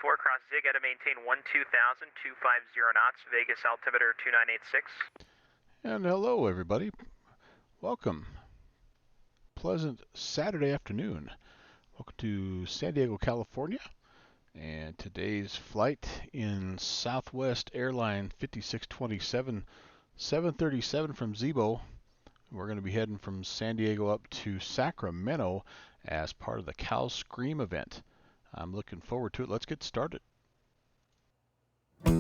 4, cross zig, to maintain 12,000, 250 knots, Vegas altimeter 2986. And hello, everybody. Welcome. Pleasant Saturday afternoon. Welcome to San Diego, California. And today's flight in Southwest Airline 5627, 737 from Zibo. We're going to be heading from San Diego up to Sacramento as part of the Cal Scream event. I'm looking forward to it. Let's get started. For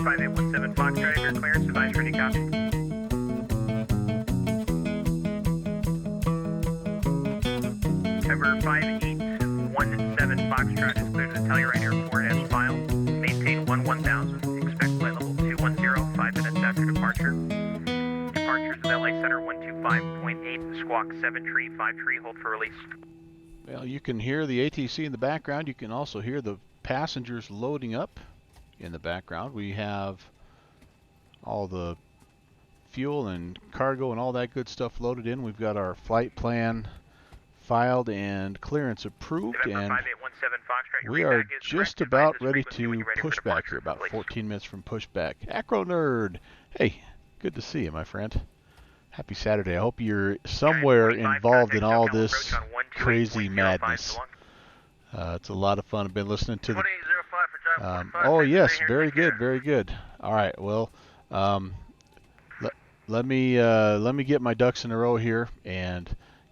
5817 Foxtrot, your clearance, advice ready, copy. November 5817 Foxtrot is clear to the Telluride Airport as filed. Maintain 1000. Expect flight level 210, 5 minutes after departure. Departures of LA Center 125.8, squawk 7 tree, 5 tree, hold for release. Well, you can hear the ATC in the background. You can also hear the passengers loading up in the background. We have all the fuel and cargo and all that good stuff loaded in. We've got our flight plan filed and clearance approved, and we are just about ready to push back here, about 14 minutes from pushback. Acro Nerd, hey, good to see you, my friend. Happy Saturday. I hope you're somewhere involved in all this crazy madness. It's a lot of fun. I've been listening to the... oh, yes, very good, very good. All right, well, let me get my ducks in a row here, and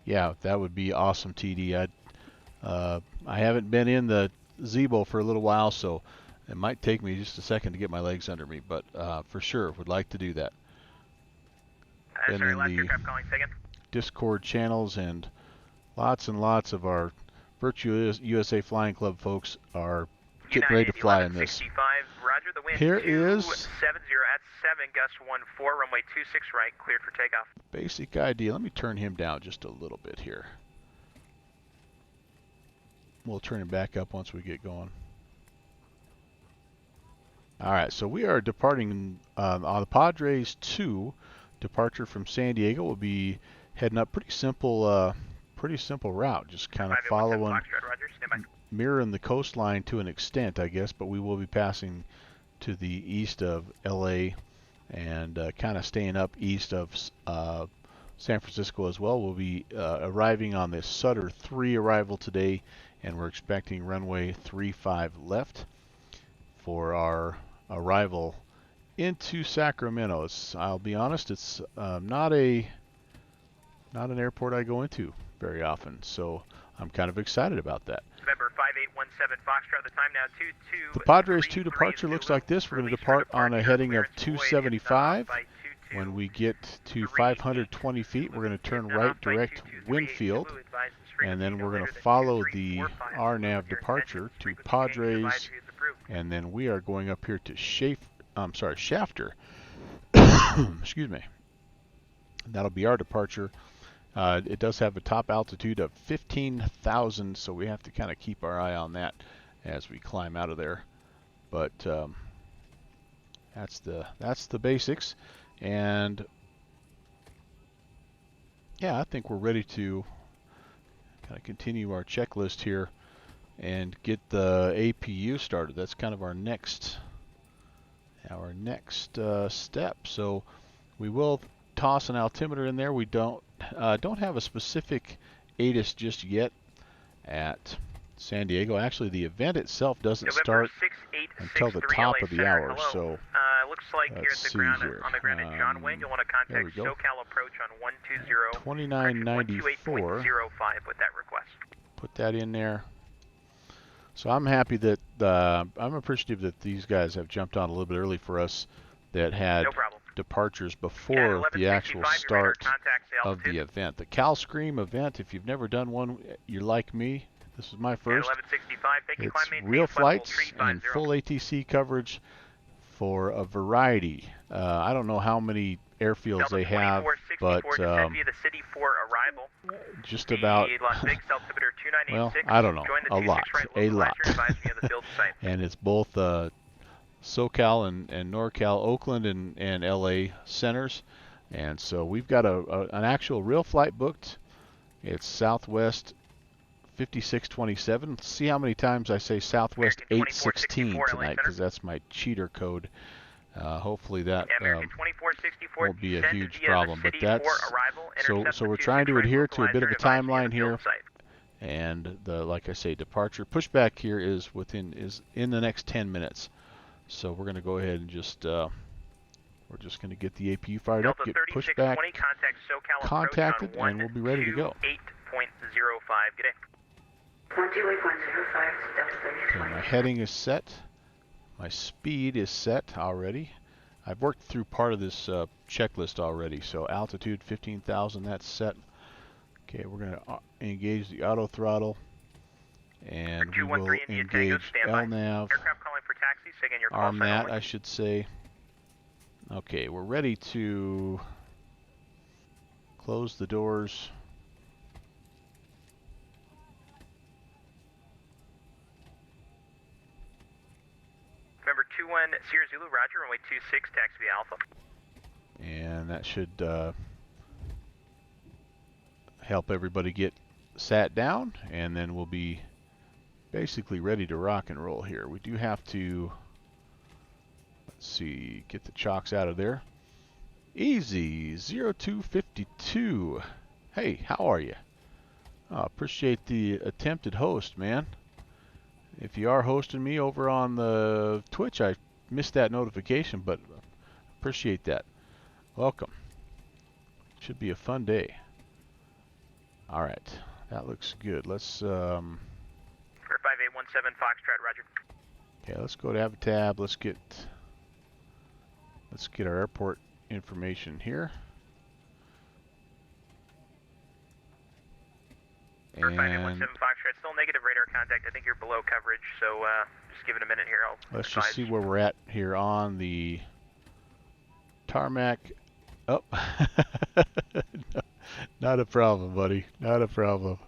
yeah, that would be awesome, TD. I haven't been in the Zibo for a little while, so it might take me just a second to get my legs under me, but for sure would like to do that. Been in the Discord channels, and lots of our Virtual USA Flying Club folks are getting ready to fly in this. Roger, the wind Here is 70 at 7, gust 14, runway 26 right, cleared for takeoff. Basic idea. Let me turn him down just a little bit here. We'll turn him back up once we get going. All right, so we are departing on the Padres 2 departure from San Diego. We'll be heading up pretty simple route, just kind of following, mirroring the coastline to an extent, I guess, but we will be passing to the east of LA and kind of staying up east of San Francisco as well. We'll be arriving on the Sutter 3 arrival today, and we're expecting runway 35 left for our arrival into Sacramento. I'll be honest, it's not an airport I go into very often, so I'm kind of excited about that. November 5817 Foxtrot, the time now 22. The Padres 2 departure looks like this. We're going to depart on a heading of 275. When we get to 520 feet, we're going to turn right direct Winfield, and then we're going to follow the RNAV departure to Padres, and then we are going up here to Shafter. Excuse me. That'll be our departure. It does have a top altitude of 15,000, so we have to kind of keep our eye on that as we climb out of there. But that's the basics, and yeah, I think we're ready to kind of continue our checklist here and get the APU started. That's kind of our next step. So we will toss an altimeter in there. We don't have a specific ATIS just yet at San Diego. Actually, the event itself doesn't start until the top of the hour. So looks like you're at the ground here. On the ground at John Wayne. You'll want to contact SoCal approach on 120. 2994. 128.05 with that request. Put that in there. So I'm happy that I'm appreciative that these guys have jumped on a little bit early for us that had departures before the actual start of the event. The Cal Scream event, if you've never done one, you're like me. This is my first. It's real flights and full ATC coverage for a variety. I don't know how many airfields they have, but descend via the city for arrival. just about, Las Vegas altimeter 2986. well, I don't know, a lot, a lot. And it's both SoCal and NorCal, Oakland and LA centers. And so we've got an actual real flight booked. It's Southwest 5627. Let's see how many times I say Southwest 816 tonight, because that's my cheater code. Hopefully that won't be a huge problem. But that's so we're trying to adhere to a bit of a timeline here. And like I say, departure pushback here is in the next 10 minutes. So we're going to go ahead and just we're just going to get the APU fired up, get pushback contacted, and we'll be ready to go. 8.05. Good day. 128.05. Okay, my heading is set. My speed is set already. I've worked through part of this checklist already. So altitude 15,000, that's set. Okay, we're going to engage the auto throttle, and we will engage LNAV. Arm that, I should say. Okay, we're ready to close the doors. November 21 Sierra Zulu, roger, runway 26, taxi via Alpha. And that should help everybody get sat down, and then we'll be basically ready to rock and roll here. We do have to, let's see, get the chocks out of there. Easy 0252. Hey, how are you? Appreciate the attempted host, man. If you are hosting me over on the Twitch, I missed that notification, but appreciate that. Welcome. Should be a fun day. All right, that looks good. Let's 5817 Foxtrot, roger. Okay, let's go to Avatab. Let's get our airport information here. And 5817 Foxtrot, still negative radar contact. I think you're below coverage, so just give it a minute here. Let's just see where we're at here on the tarmac. Oh, no, not a problem, buddy. Not a problem.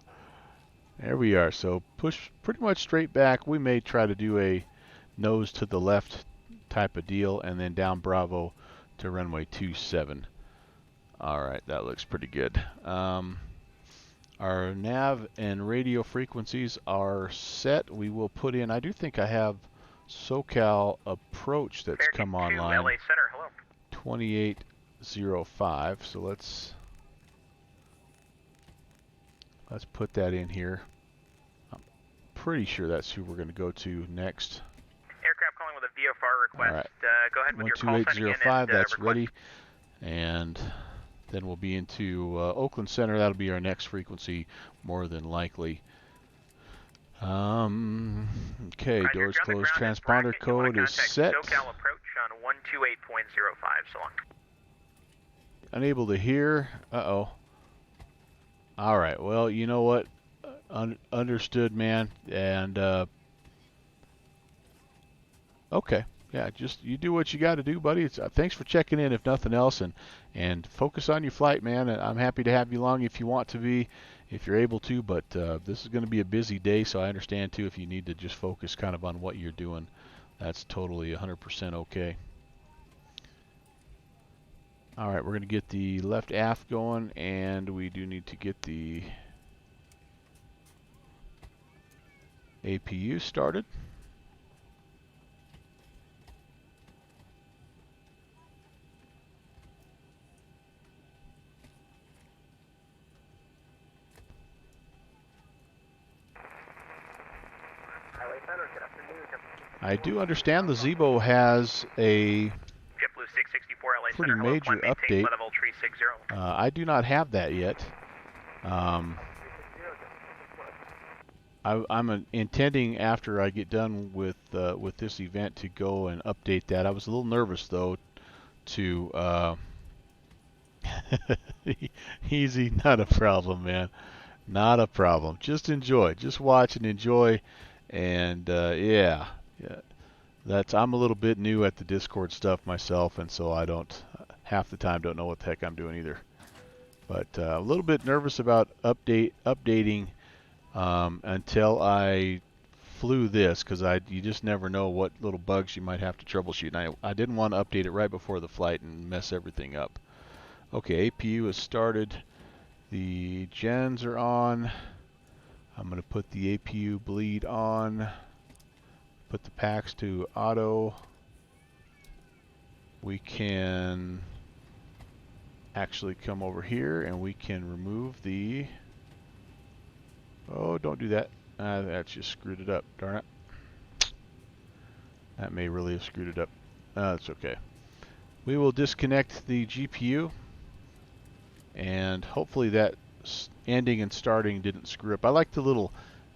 There we are. So push pretty much straight back. We may try to do a nose to the left type of deal, and then down Bravo to runway 27. All right, that looks pretty good. Our nav and radio frequencies are set. We will put in, I do think I have SoCal approach that's come online. LA Center, hello. 2805. So let's put that in here. I'm pretty sure that's who we're going to go to next. Aircraft calling with a VFR request. All right. Go ahead with your call sign again. 12805, that's ready. And then we'll be into Oakland Center. That'll be our next frequency, more than likely. Okay, doors closed. Transponder code is set. SoCal approach on 128.05. So long. Unable to hear. Uh-oh. All right. Well, you know what? Understood, man. And okay. Yeah, just you do what you got to do, buddy. It's, thanks for checking in, if nothing else, and focus on your flight, man. And I'm happy to have you along if you want to be, if you're able to. But this is going to be a busy day, so I understand too if you need to just focus kind of on what you're doing. That's totally 100% okay. All right, we're going to get the left aft going, and we do need to get the APU started. I do understand the Zebo has a pretty major update. I do not have that yet. I'm intending, after I get done with this event, to go and update that. I was a little nervous though to easy, not a problem, man, not a problem. Just enjoy, just watch and enjoy, and yeah, that's, I'm a little bit new at the Discord stuff myself, and so I don't half the time don't know what the heck I'm doing either. But a little bit nervous about updating until I flew this, because you just never know what little bugs you might have to troubleshoot. And I didn't want to update it right before the flight and mess everything up. Okay, APU has started. The gens are on. I'm going to put the APU bleed on. Put the packs to auto. We can actually come over here and we can remove the... Oh, don't do that. That just screwed it up. Darn it. That may really have screwed it up. That's okay. We will disconnect the GPU, and hopefully that ending and starting didn't screw up. I like the little,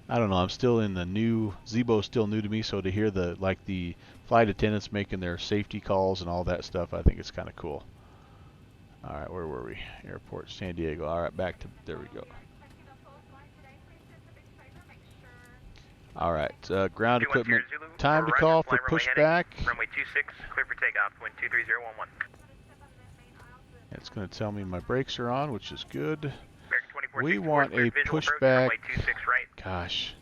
I don't know, I'm still in the new, Zebo's still new to me, so to hear the flight attendants making their safety calls and all that stuff, I think it's kind of cool. All right, where were we? Airport, San Diego. All right, back to, there we go. All right, ground equipment, time to call for pushback. Runway 26, clear for takeoff, wind 23011. It's going to tell me my brakes are on, which is good. We want a pushback. Gosh,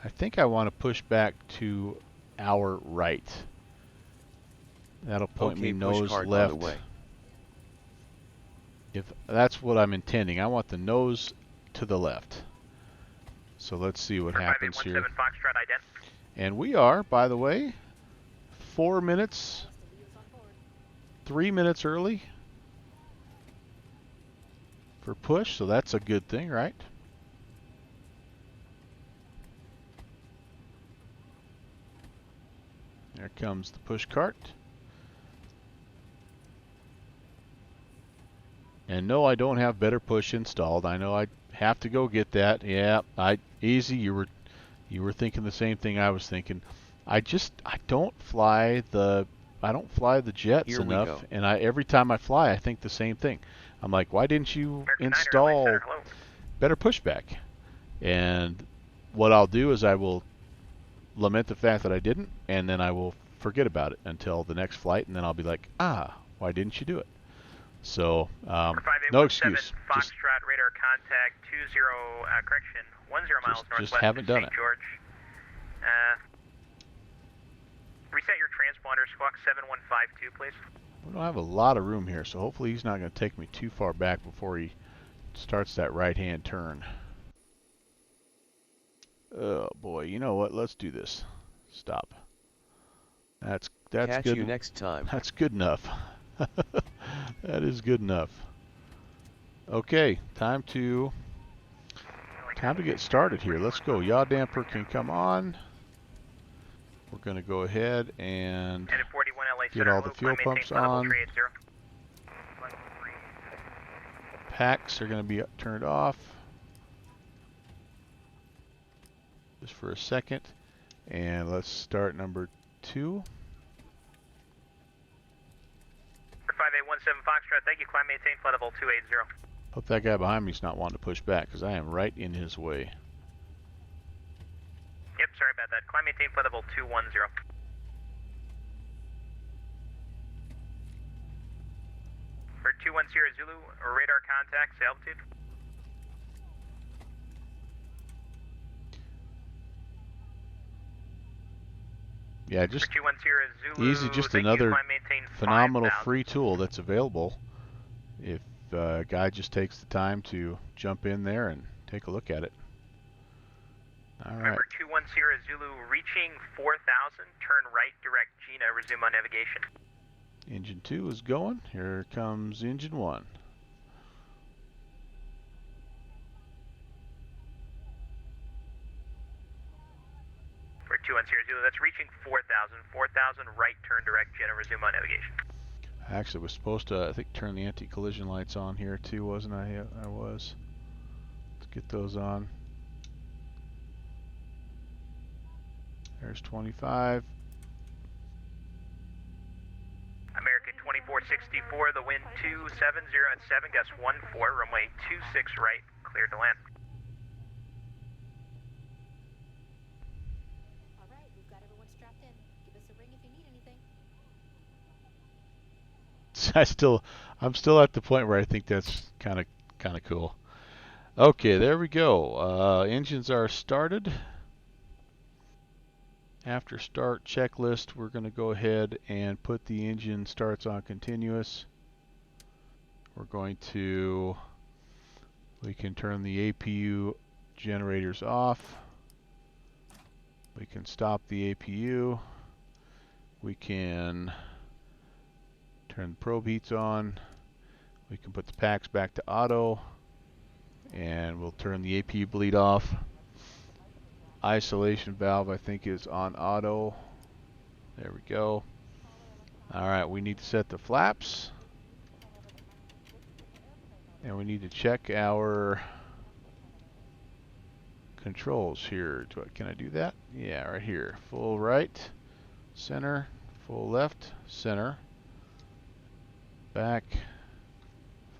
I think I want to push back to our right. That'll point me nose left. If that's what I'm intending, I want the nose to the left. So let's see what happens here. And we are, by the way, 3 minutes early for push, so that's a good thing, right? There comes the push cart. And no, I don't have better push installed. I know I have to go get that. Yeah, easy. You were thinking the same thing I was thinking. I don't fly the jets enough, and every time I fly, I think the same thing. I'm like, why didn't you install better pushback? And what I'll do is I will lament the fact that I didn't, and then I will forget about it until the next flight, and then I'll be like, why didn't you do it? So, no excuse. Foxtrot radar contact 20, correction, 10 miles northwest just haven't done St. George. Reset your transponder, squawk 7152, please. We don't have a lot of room here, so hopefully he's not going to take me too far back before he starts that right-hand turn. Oh boy, you know what? Let's do this. Stop. That's Catch good. You next time. That's good enough. That is good enough. Okay, time to get started here. Let's go. Yaw damper can come on. We're going to go ahead and get all the fuel pumps on. Packs are going to be turned off just for a second. And let's start number 2. 5817 Foxtrot, thank you. Climb, maintain flight level 280. Hope that guy behind me is not wanting to push back, because I am right in his way. Yep, sorry about that. Climb, maintain flight level 210. For 210 Zulu, radar contact, altitude. Yeah, just 210 Zulu, easy, just another climb, maintain phenomenal 5,000. free tool that's available if a guy just takes the time to jump in there and take a look at it. All right. Remember 210 Zulu, reaching 4,000, turn right, direct Gina, resume on navigation. Engine 2 is going. Here comes engine 1. For 210 Zulu, that's reaching 4,000, 4,000, right, turn direct Gina, resume on navigation. Actually, was supposed to, I think, turn the anti-collision lights on here too, wasn't I? Yeah, I was. Let's get those on. There's 25. American 2464, the wind 270 at 7, gust 14, runway 26 right, cleared to land. All right, we've got everyone strapped in. Give us a ring if you need anything. I'm still at the point where I think that's kind of cool. Okay, there we go. Engines are started. After start checklist, we're going to go ahead and put the engine starts on continuous. We're going to, we can turn the APU generators off. We can stop the APU. We can turn the probe heats on. We can put the packs back to auto. And we'll turn the APU bleed off. Isolation valve, I think, is on auto. There we go. Alright, we need to set the flaps. And we need to check our controls here. Can I do that? Yeah, right here. Full right, center, full left, center, back,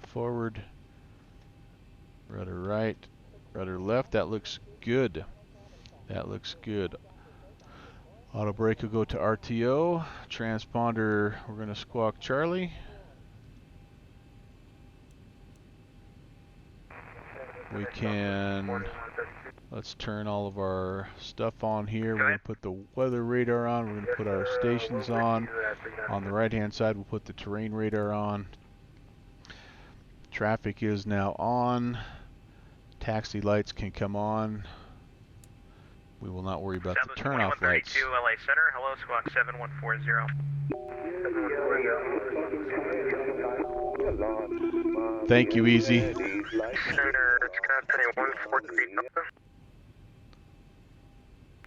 forward, rudder right, rudder left. That looks good. That looks good. Auto brake will go to RTO. Transponder, we're going to squawk Charlie. We can, let's turn all of our stuff on here. We're going to put the weather radar on. We're going to put our stations on. On the right hand side, we'll put the terrain radar on. Traffic is now on. Taxi lights can come on. We will not worry about the turn-off lights. LA Center. Hello, squawk 7140. Thank you, Easy. Center, it's 143.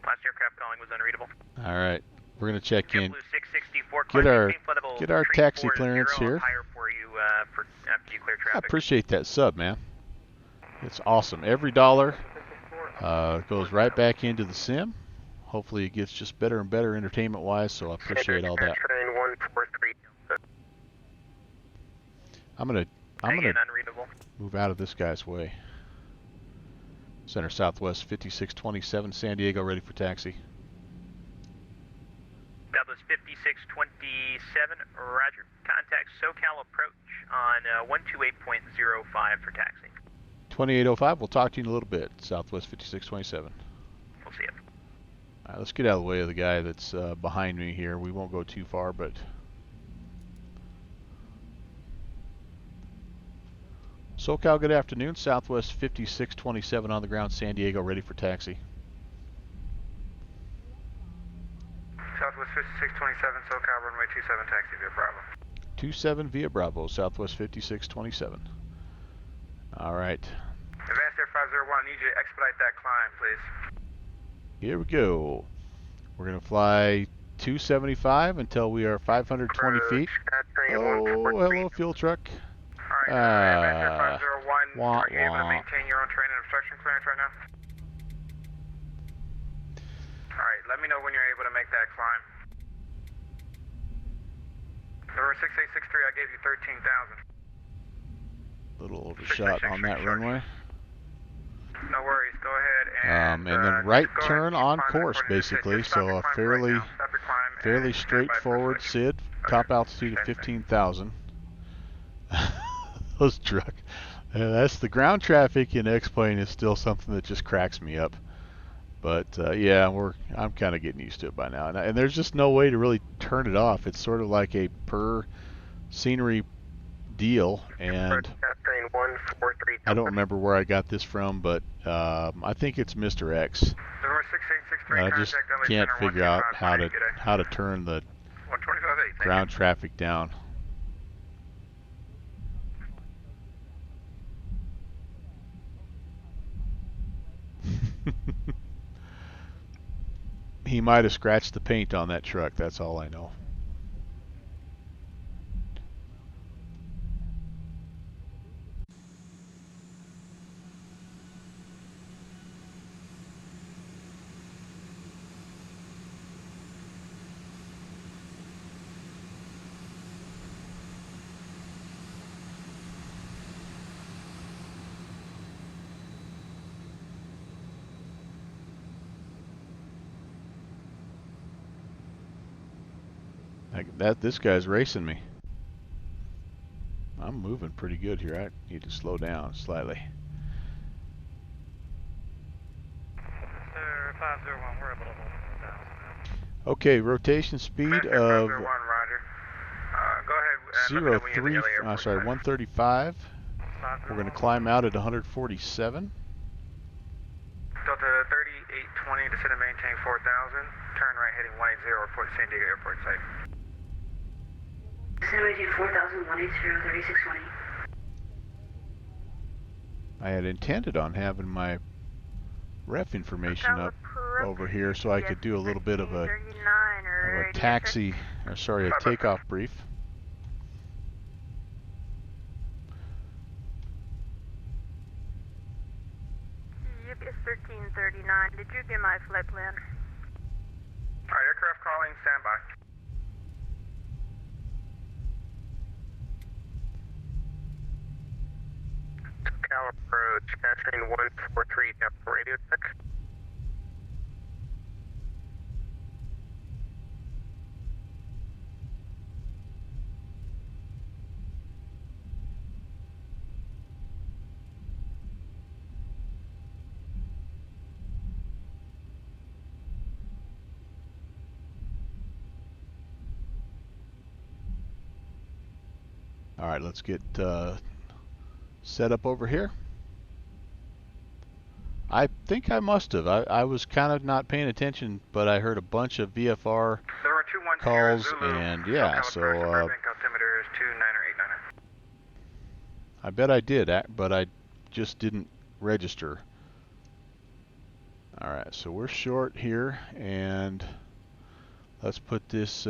Last aircraft calling was unreadable. All right, we're gonna check in. 664, Get our taxi clearance here. For you, after you clear traffic. I appreciate that sub, man. It's awesome. Every dollar goes right back into the sim. Hopefully, it gets just better and better entertainment-wise. So I appreciate all that. Train 143. I'm gonna move out of this guy's way. Center Southwest 5627 San Diego, ready for taxi. That was 5627, roger. Contact SoCal approach on 128.05 for taxi. 2805, we'll talk to you in a little bit. Southwest 5627. We'll see you. All right, let's get out of the way of the guy that's behind me here. We won't go too far, but... SoCal, good afternoon. Southwest 5627 on the ground, San Diego, ready for taxi. Southwest 5627, SoCal, runway 27, taxi via Bravo. 27 via Bravo, Southwest 5627. All right. Advanced Air 501, need you to expedite that climb, please. Here we go. We're going to fly 275 until we are 520 feet. Oh, hello, fuel truck. Alright, Advanced Air 501, wah, are you able to wah. maintain your own terrain and obstruction clearance right now? Alright, let me know when you're able to make that climb. Number 6863, I gave you 13,000. Little overshot on that runway. No worries, go ahead And then right turn on course, basically. So a fairly straightforward SID. Top altitude of 15,000. Those truck. That's the ground traffic in X-plane is still something that just cracks me up. But yeah, I'm kind of getting used to it by now. And there's just no way to really turn it off. It's sort of like a per scenery deal, and I don't remember where I got this from, but I think it's Mr. X. I just can't figure out how to turn the ground traffic down. He might have scratched the paint on that truck, that's all I know. This guy's racing me. moving pretty good here. I need to slow down slightly. Sir, 501, we're a little over 1,000. Okay, rotation speed of 501, roger. Go ahead. 135. We're going to climb out at 147. Delta 3820, descend and maintain 4,000. Turn right heading 180, report San Diego Airport site. Descend and maintain 4,000, 180, 3620. I had intended on having my ref information up over here so I could do a little bit of a taxi, or sorry, a takeoff brief. UPS 1339, did you get my flight plan? Alright, aircraft calling, standby. Cal approach, capturing 143 down for radio check. All right, let's get set up over here. I think I must have. I was kind of not paying attention, but I heard a bunch of VFR calls, and yeah, so I bet I did, but I just didn't register. All right, so we're short here, and let's put this.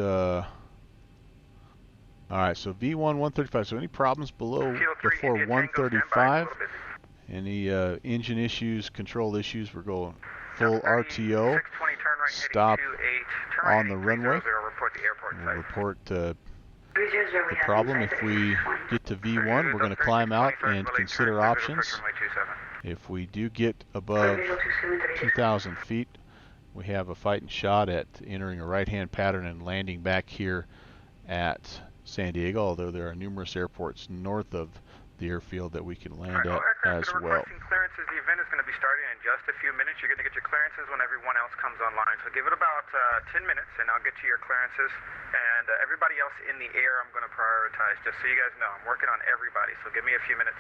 All right, so V1 135. So any problems below before 135? Any engine issues, control issues? We're going full RTO. Stop on the runway. We'll report the problem. If we get to V1, we're going to climb out and consider options. If we do get above 2,000 feet, we have a fighting shot at entering a right-hand pattern and landing back here at San Diego, although there are numerous airports north of the airfield that we can land at as well. Clearances. The event is going to be starting in just a few minutes. You're going to get your clearances when everyone else comes online. So give it about 10 minutes and I'll get to your clearances. And everybody else in the air I'm going to prioritize, just so you guys know. I'm working on everybody, so give me a few minutes.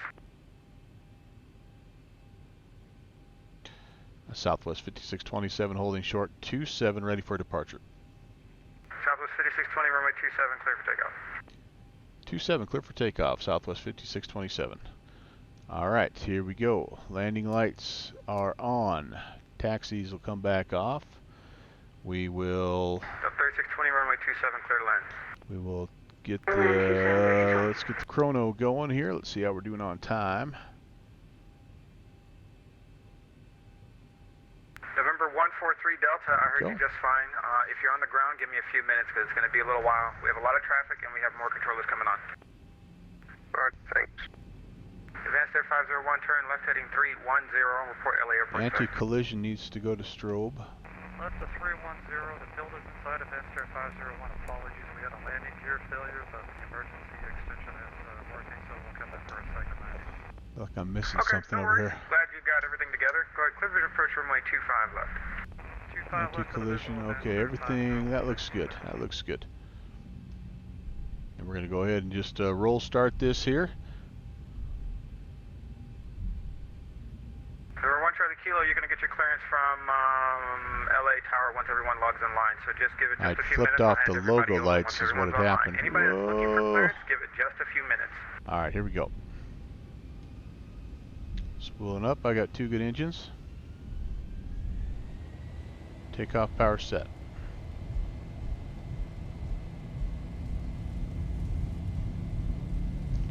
Southwest 5627 holding short 27 ready for departure. Southwest 5620 runway 27 clear for takeoff. 27 clear for takeoff, Southwest 5627. All right, here we go. Landing lights are on. Taxis will come back off. We will. 3620 runway 27 clear to land. We will get the. Let's get the chrono going here. Let's see how we're doing on time. November 143 Delta, I heard you just fine. If you're on the ground, give me a few minutes because it's going to be a little while. We have a lot of traffic and we have more controllers coming on. Alright, thanks. Advanced Air 501, turn left heading 310, report LA Airport. Anti-collision needs to go to strobe. Left to 310, the field is inside Advanced Air 501. Apologies, we had a landing gear failure, but the emergency extension is working, so we'll come back for a second landing. Look, I'm missing something over here. Glad you got everything together. Go ahead, clear visual approach runway 25 left. 25 Anti-collision, okay, everything, that looks good. That looks good. And we're going to go ahead and just roll start this here. Number 1 Charlie Kilo, you're going to get your clearance from LA Tower once everyone logs in line, so just give it just a few minutes. I flipped off the logo lights is what had happened. Anybody that's looking for clearance, give it just a few minutes. Alright, here we go. Spooling up, I got 2 good engines. Takeoff power set.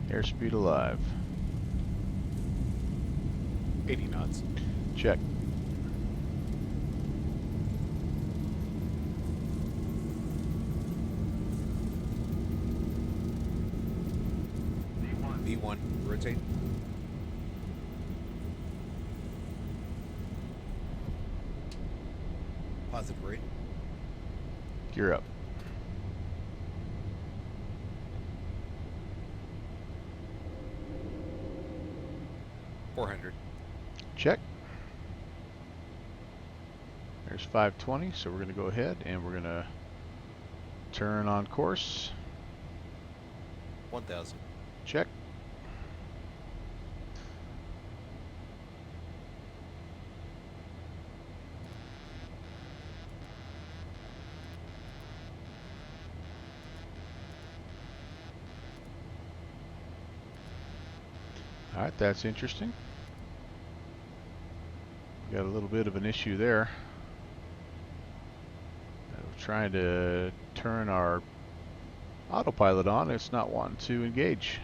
Airspeed alive. 80 knots. Check. V1, rotate. Positive rate. Gear up. Positive 400. Check. There's 520, so we're going to go ahead and we're going to turn on course. 1000. Check. All right, that's interesting. Got a little bit of an issue there. We're trying to turn our autopilot on. It's not wanting to engage.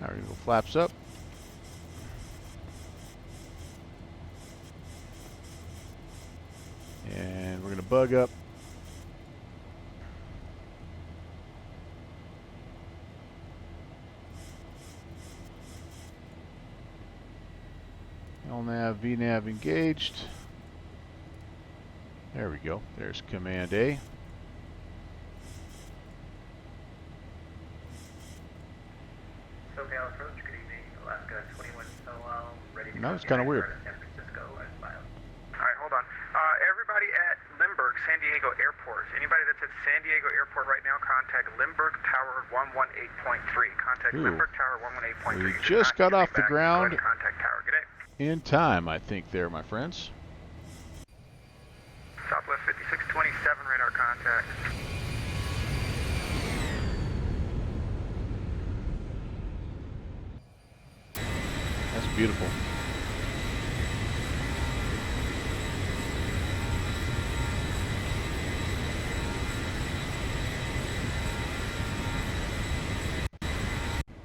Now we're going to go flaps up. And we're going to bug up. LNAV, VNAV engaged. There we go. There's Command A. SoCal approach, good evening. Alaska 21 SOL, ready to No, it's kind of weird. San Francisco as filed. Alright, hold on. Everybody at Lindbergh, San Diego Airport. Anybody that's at San Diego Airport right now, contact Lindbergh Tower 118.3. Contact Ooh. Lindbergh Tower 118.3. We just got off the ground. Contact Tower. Good day. In time, I think, there, my friends. Southwest 5627 radar contact. That's beautiful.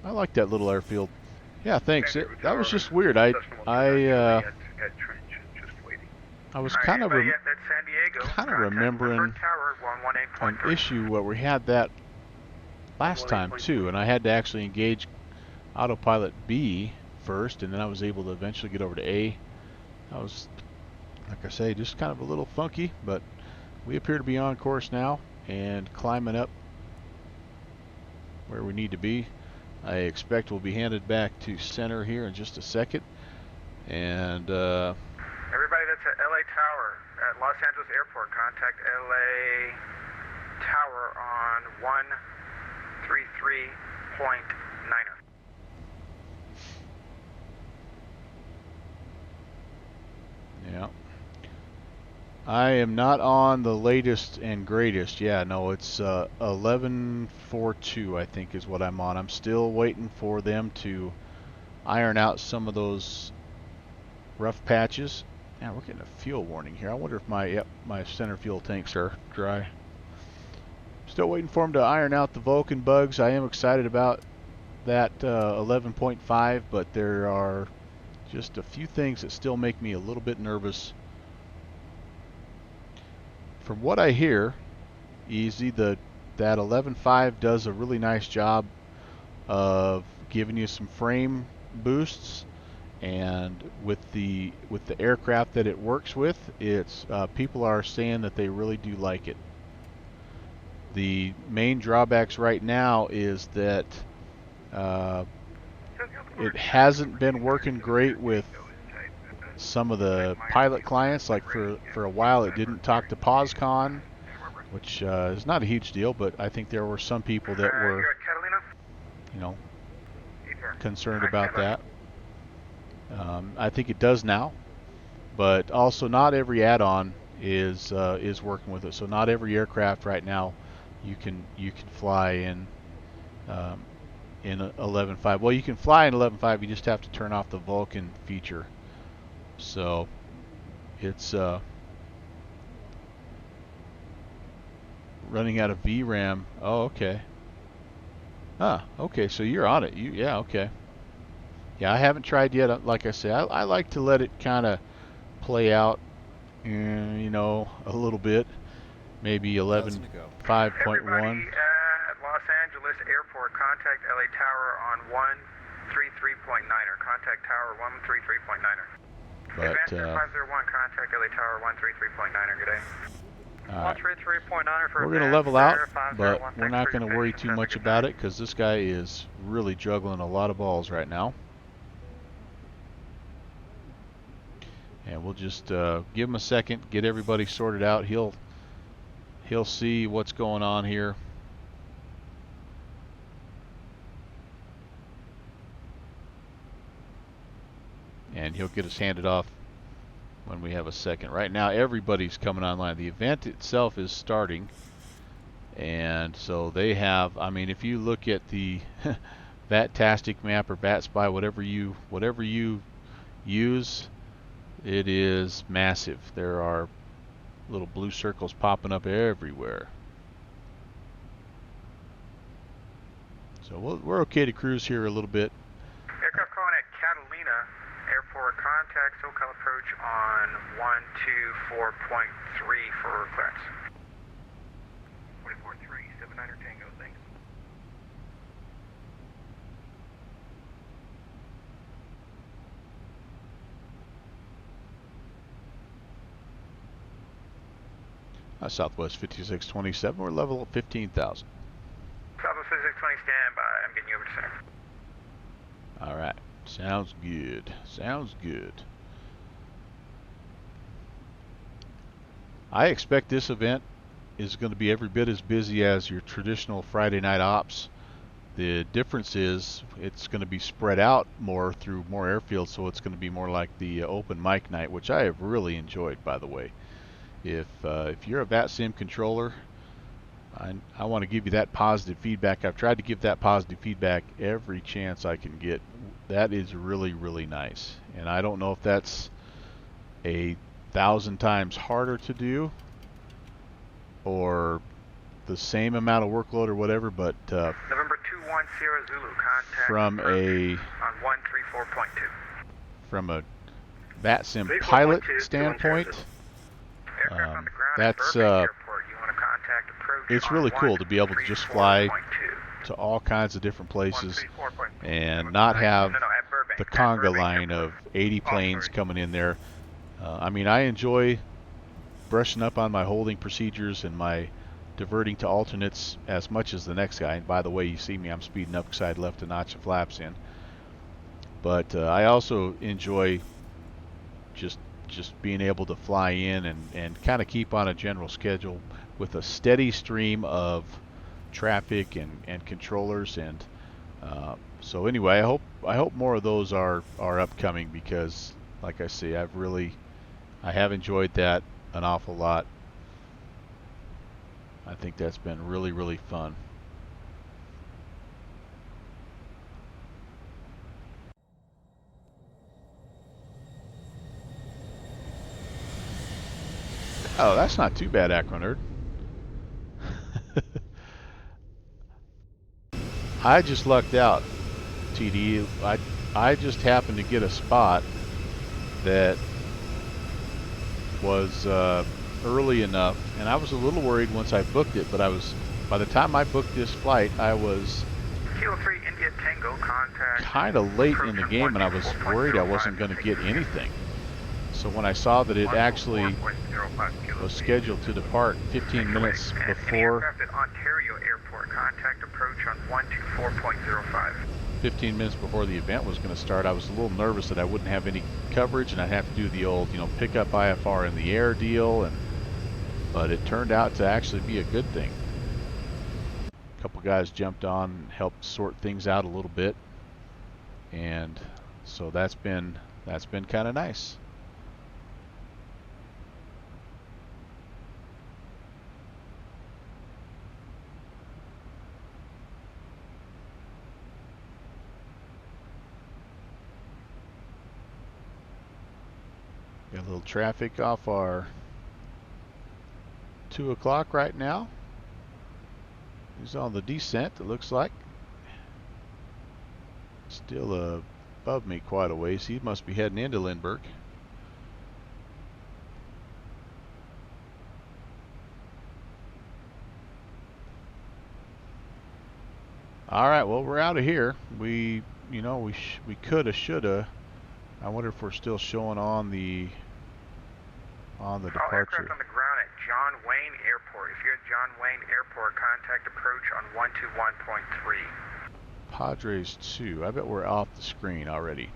I like that little airfield. Yeah, thanks. That was just weird. I was kind of remembering an issue where we had that last time too, and I had to actually engage autopilot B first, and then I was able to eventually get over to A. That was, like I say, just kind of a little funky, but we appear to be on course now and climbing up where we need to be. I expect we'll be handed back to center here in just a second. And everybody that's at LA Tower at Los Angeles Airport, contact LA Tower on 133.9er. yeah, I am not on the latest and greatest. Yeah, no, it's 11.42 I think is what I'm on. I'm still waiting for them to iron out some of those rough patches. Yeah, we're getting a fuel warning here. I wonder if my center fuel tanks are dry. Still waiting for them to iron out the Vulcan bugs. I am excited about that 11.5, but there are just a few things that still make me a little bit nervous. From what I hear, Easy, that 11.5 does a really nice job of giving you some frame boosts, and with the aircraft that it works with, it's people are saying that they really do like it. The main drawbacks right now is that it hasn't been working great with some of the pilot clients. Like for a while it didn't talk to POSCON, which is not a huge deal, but I think there were some people that were, you know, concerned about that. I think it does now, but also not every add-on is working with it. So not every aircraft right now you can fly in 11.5. Well, you can fly in 11.5. You just have to turn off the Vulcan feature. So it's running out of VRAM. Oh, okay. Ah, okay. So you're on it. Yeah, okay. Yeah, I haven't tried yet. Like I say, I like to let it kind of play out, you know, a little bit. Maybe 11.5.1. Everybody at Los Angeles Airport, contact LA Tower on 133.9er. Contact Tower 133.9er. But Advanced 501, contact LA Tower 133.9er. Good day. Alright. 133.9 for We're going to level out, but we're not going to worry too much about it because this guy is really juggling a lot of balls right now. And we'll just give him a second, get everybody sorted out. He'll see what's going on here. And he'll get us handed off when we have a second. Right now everybody's coming online. The event itself is starting, and so they have, I mean, if you look at the Vatastic map or VatSpy, whatever you use, it is massive. There are little blue circles popping up everywhere. So we're okay to cruise here a little bit. Aircraft calling at Catalina Airport, contact SoCal approach on 124.3 for clearance. 24.3, 79er Tango, thanks. Southwest 5627, we're level at 15,000. Southwest 5620, stand by. I'm getting you over to center. Alright, sounds good. Sounds good. I expect this event is going to be every bit as busy as your traditional Friday night ops. The difference is it's going to be spread out more through more airfields, so it's going to be more like the open mic night, which I have really enjoyed, by the way. If you're a VATSIM controller, I want to give you that positive feedback. I've tried to give that positive feedback every chance I can get. That is really, really nice. And I don't know if that's 1,000 times harder to do or the same amount of workload or whatever, but November 210 Zulu, contact from a on 134.2. From a VATSIM pilot standpoint, that's it's really cool to be able to just fly to all kinds of different places and not have the conga line of 80 planes coming in there. I mean, I enjoy brushing up on my holding procedures and my diverting to alternates as much as the next guy. And by the way, you see me, I'm speeding up because I left a notch of flaps in. But I also enjoy just being able to fly in and kind of keep on a general schedule with a steady stream of traffic and controllers. And so anyway, I hope more of those are upcoming, because like I say, I have enjoyed that an awful lot. I think that's been really, really fun. Oh, that's not too bad, Acronerd. I just lucked out, TD. I just happened to get a spot that was early enough, and I was a little worried once I booked it, but by the time I booked this flight, I was Kilo 3 India Tango, contact kind of late in the game, and I was worried I wasn't going to get anything. So when I saw that it actually was scheduled to depart 15 minutes before, aircraft at Ontario Airport, contact approach on 124.05. 15 minutes before the event was going to start, I was a little nervous that I wouldn't have any coverage and I'd have to do the old, pick up IFR in the air deal, but it turned out to actually be a good thing. A couple guys jumped on and helped sort things out a little bit, and so that's been kind of nice. Got a little traffic off our 2 o'clock right now. He's on the descent, it looks like. Still above me quite a ways. He must be heading into Lindbergh. All right, well, we're out of here. We coulda, shoulda. I wonder if we're still showing on the departure. Aircraft on the ground at John John Wayne Airport. If you're at John Wayne Airport, contact approach on 121.3. Padres 2. I bet we're off the screen already.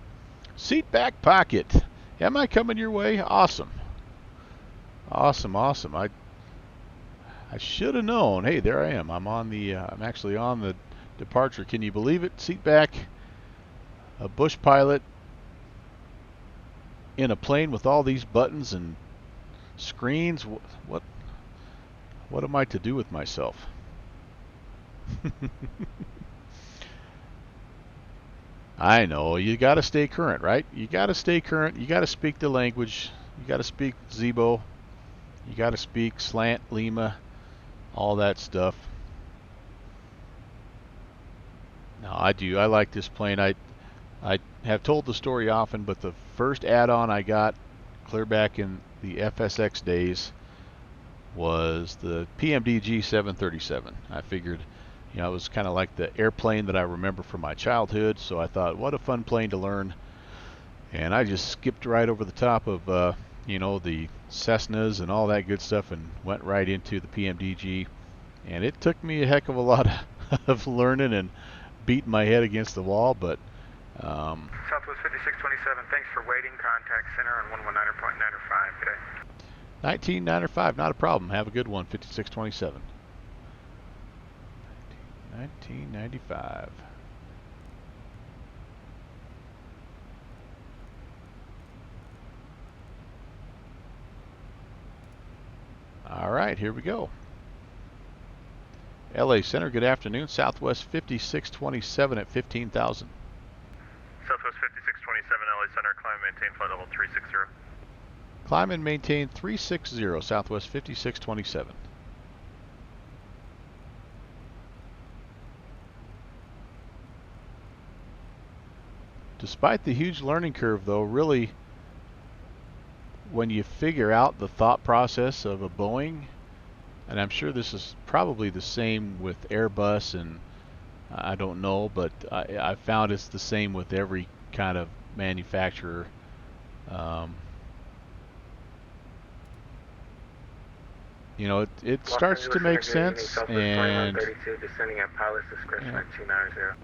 Seat back pocket. Am I coming your way? Awesome. Awesome, awesome. I should have known. Hey, there I am. I'm actually on the departure. Can you believe it? Seat back. A bush pilot in a plane with all these buttons and screens. What am I to do with myself? I know, you got to stay current, right? You got to stay current. You got to speak the language. You got to speak Zebo. You got to speak slant, Lima, all that stuff. No, I do. I like this plane. I have told the story often, but the first add-on I got clear back in the FSX days was the PMDG 737. I figured, you know, it was kind of like the airplane that I remember from my childhood, so I thought, what a fun plane to learn. And I just skipped right over the top of, you know, the Cessnas and all that good stuff and went right into the PMDG. And it took me a heck of a lot of learning and beating my head against the wall, but Southwest 5627, thanks for waiting. Contact center on 119.95 today. 1995, not a problem. Have a good one, 5627. 1995. All right, here we go. LA Center, good afternoon. Southwest 5627 at 15,000. Southwest 5627, LA Center, climb and maintain flight level 360. Climb and maintain 360, Southwest 5627. Despite the huge learning curve, though, really, when you figure out the thought process of a Boeing, and I'm sure this is probably the same with Airbus, and I don't know, but I found it's the same with every kind of manufacturer. You know, it starts to make sense, and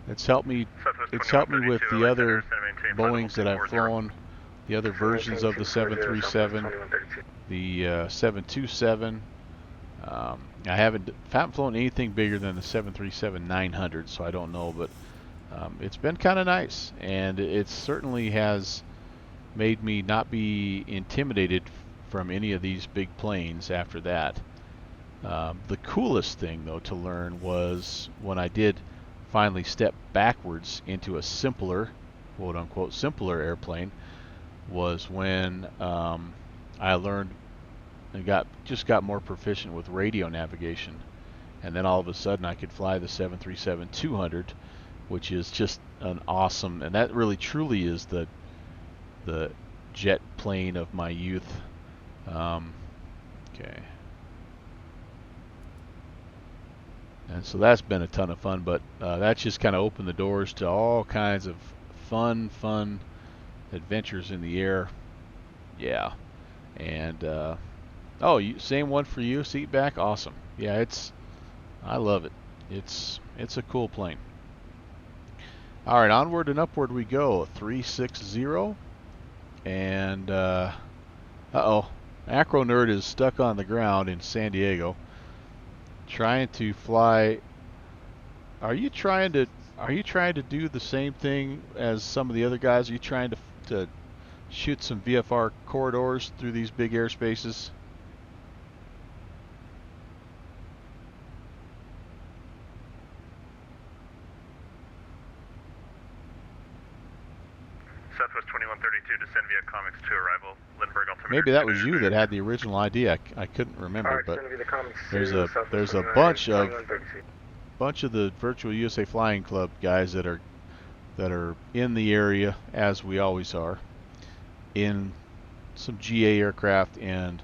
it's helped me. It's helped me with the other Boeings that I've flown, the other versions of the 737, the 727. I haven't flown anything bigger than the 737-900, so I don't know, but it's been kind of nice, and it certainly has made me not be intimidated from any of these big planes after that. The coolest thing, though, to learn was when I did finally step backwards into a simpler, quote-unquote, simpler airplane, was when I learned and just got more proficient with radio navigation. And then all of a sudden I could fly the 737-200, which is just an awesome, and that really truly is the jet plane of my youth. Okay. And so that's been a ton of fun, but that's just kind of opened the doors to all kinds of fun adventures in the air. Yeah. And same one for you, seat back, awesome. Yeah, I love it. It's a cool plane. All right, onward and upward we go. 360, and Acro Nerd is stuck on the ground in San Diego, trying to fly. Are you trying to do the same thing as some of the other guys? Are you trying to shoot some VFR corridors through these big airspaces? Southwest 2132, descend via Comics to arrival. Lindbergh altimeter. Maybe that was you that had the original idea. I couldn't remember, but there's a bunch of the Virtual USA Flying Club guys that are in the area, as we always are, in some GA aircraft, and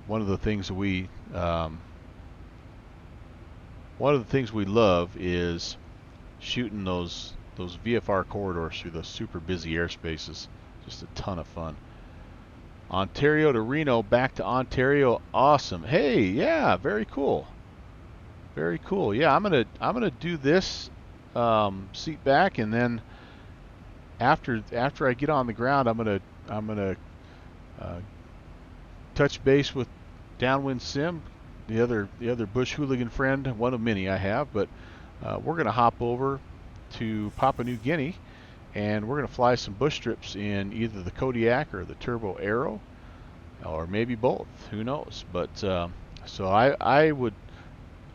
one of the things we love is shooting those VFR corridors through those super busy airspaces. Just a ton of fun. Ontario to Reno, back to Ontario. Awesome. Hey, yeah, very cool. Very cool. Yeah, I'm gonna do this seat back, and then after I get on the ground, I'm gonna uh, touch base with Downwind Sim, the other bush hooligan friend, one of many I have, but we're gonna hop over to Papua New Guinea, and we're gonna fly some bush strips in either the Kodiak or the Turbo Arrow, or maybe both. Who knows? But so I would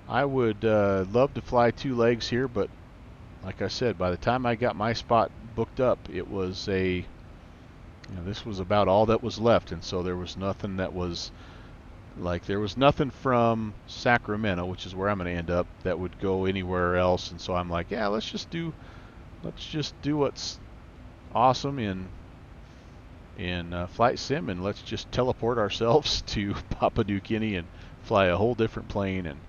love to fly 2 legs here, but like I said, by the time I got my spot booked up, it was this was about all that was left, and so there was nothing that was there was nothing from Sacramento, which is where I'm going to end up, that would go anywhere else. And so I'm like, yeah, let's just do what's awesome in flight sim, and let's just teleport ourselves to Papua New Guinea and fly a whole different plane. And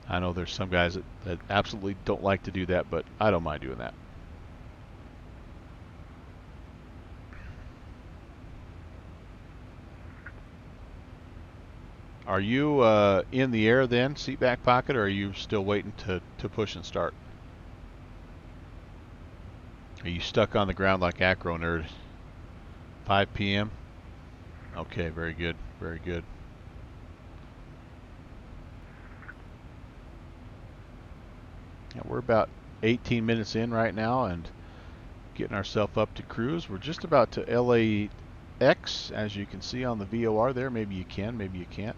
I know there's some guys that absolutely don't like to do that, but I don't mind doing that. Are you in the air then, seat back pocket, or are you still waiting to push and start? Are you stuck on the ground like Acro Nerd? 5 p.m.? Okay, very good, very good. Yeah, we're about 18 minutes in right now and getting ourselves up to cruise. We're just about to LAX, as you can see on the VOR there. Maybe you can, maybe you can't.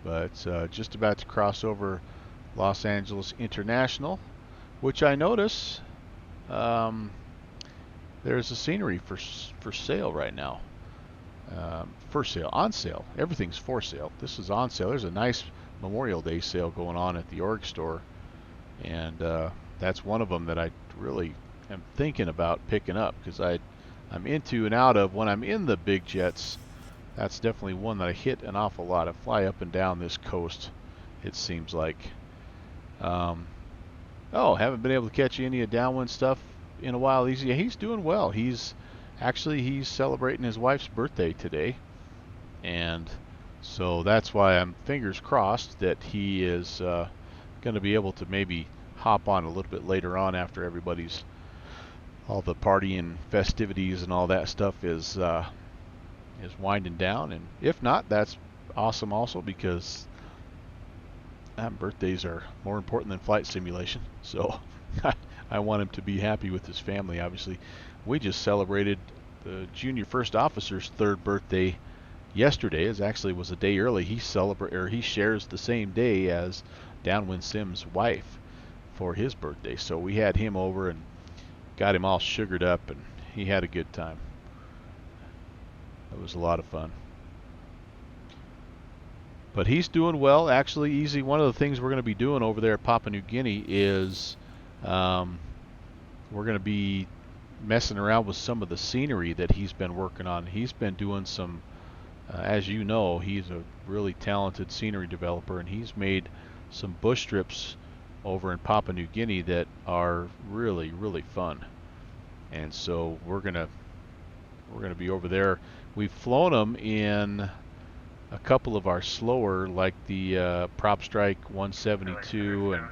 But just about to cross over Los Angeles International, which I notice there's a scenery for sale right now. For sale, on sale. Everything's for sale. This is on sale. There's a nice Memorial Day sale going on at the org store, and that's one of them that I really am thinking about picking up, because I'm into and out of when I'm in the big jets. That's definitely one that I hit an awful lot. I fly up and down this coast, it seems like. Oh, haven't been able to catch any of Downwind stuff in a while. He's doing well. He's celebrating his wife's birthday today, and so that's why I'm fingers crossed that he is going to be able to maybe hop on a little bit later on after all the party and festivities and all that stuff is winding down. And if not, that's awesome also, because birthdays are more important than flight simulation. So I want him to be happy with his family. Obviously, we just celebrated the junior first officer's 3rd birthday yesterday. It actually was a day early. He shares the same day as Downwind Sim's wife for his birthday. So we had him over and got him all sugared up, and he had a good time. It was a lot of fun. But he's doing well. Actually, Easy, one of the things we're going to be doing over there at Papua New Guinea is we're going to be messing around with some of the scenery that he's been working on. He's been doing some, as you know, he's a really talented scenery developer, and he's made some bush strips over in Papua New Guinea that are really, really fun. And so we're gonna be over there. We've flown them in a couple of our slower, like the Prop Strike 172 and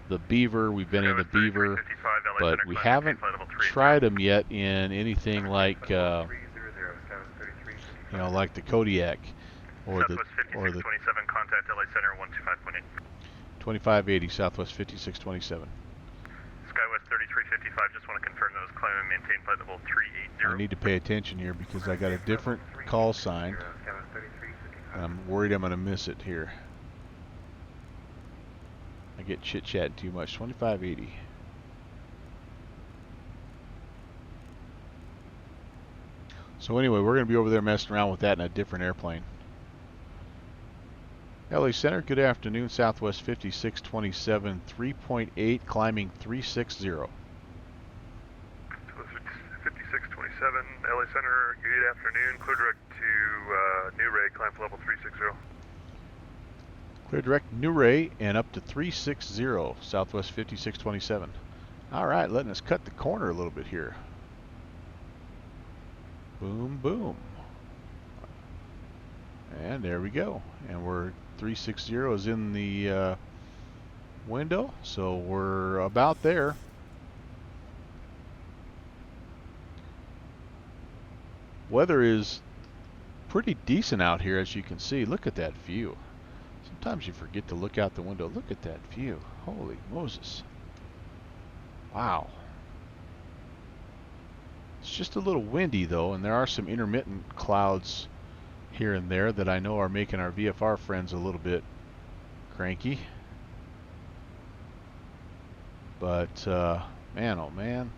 the Beaver. We've been in the Beaver, but we haven't tried them yet in anything like like the Kodiak or the contact LA Center 125.8. 2580 Southwest 5627. SkyWest 3355, just want to confirm those climb and maintain flight level 380. I need to pay attention here because I got a different call sign, and I'm worried I'm going to miss it here. I get chit-chatting too much. 2580. So anyway, we're going to be over there messing around with that in a different airplane. LA Center, good afternoon. Southwest 5627, 3.8, climbing 360. 5627, LA Center, good afternoon. Clear direct to New Ray, climb to level 360. Clear direct New Ray and up to 360, Southwest 5627. All right, letting us cut the corner a little bit here. Boom, boom. And there we go. And we're 360 is in the window, so we're about there. Weather is pretty decent out here, as you can see. Look at that view. Sometimes you forget to look out the window. Look at that view. Holy Moses. Wow. It's just a little windy though, and there are some intermittent clouds here and there that I know are making our VFR friends a little bit cranky. But man, oh man,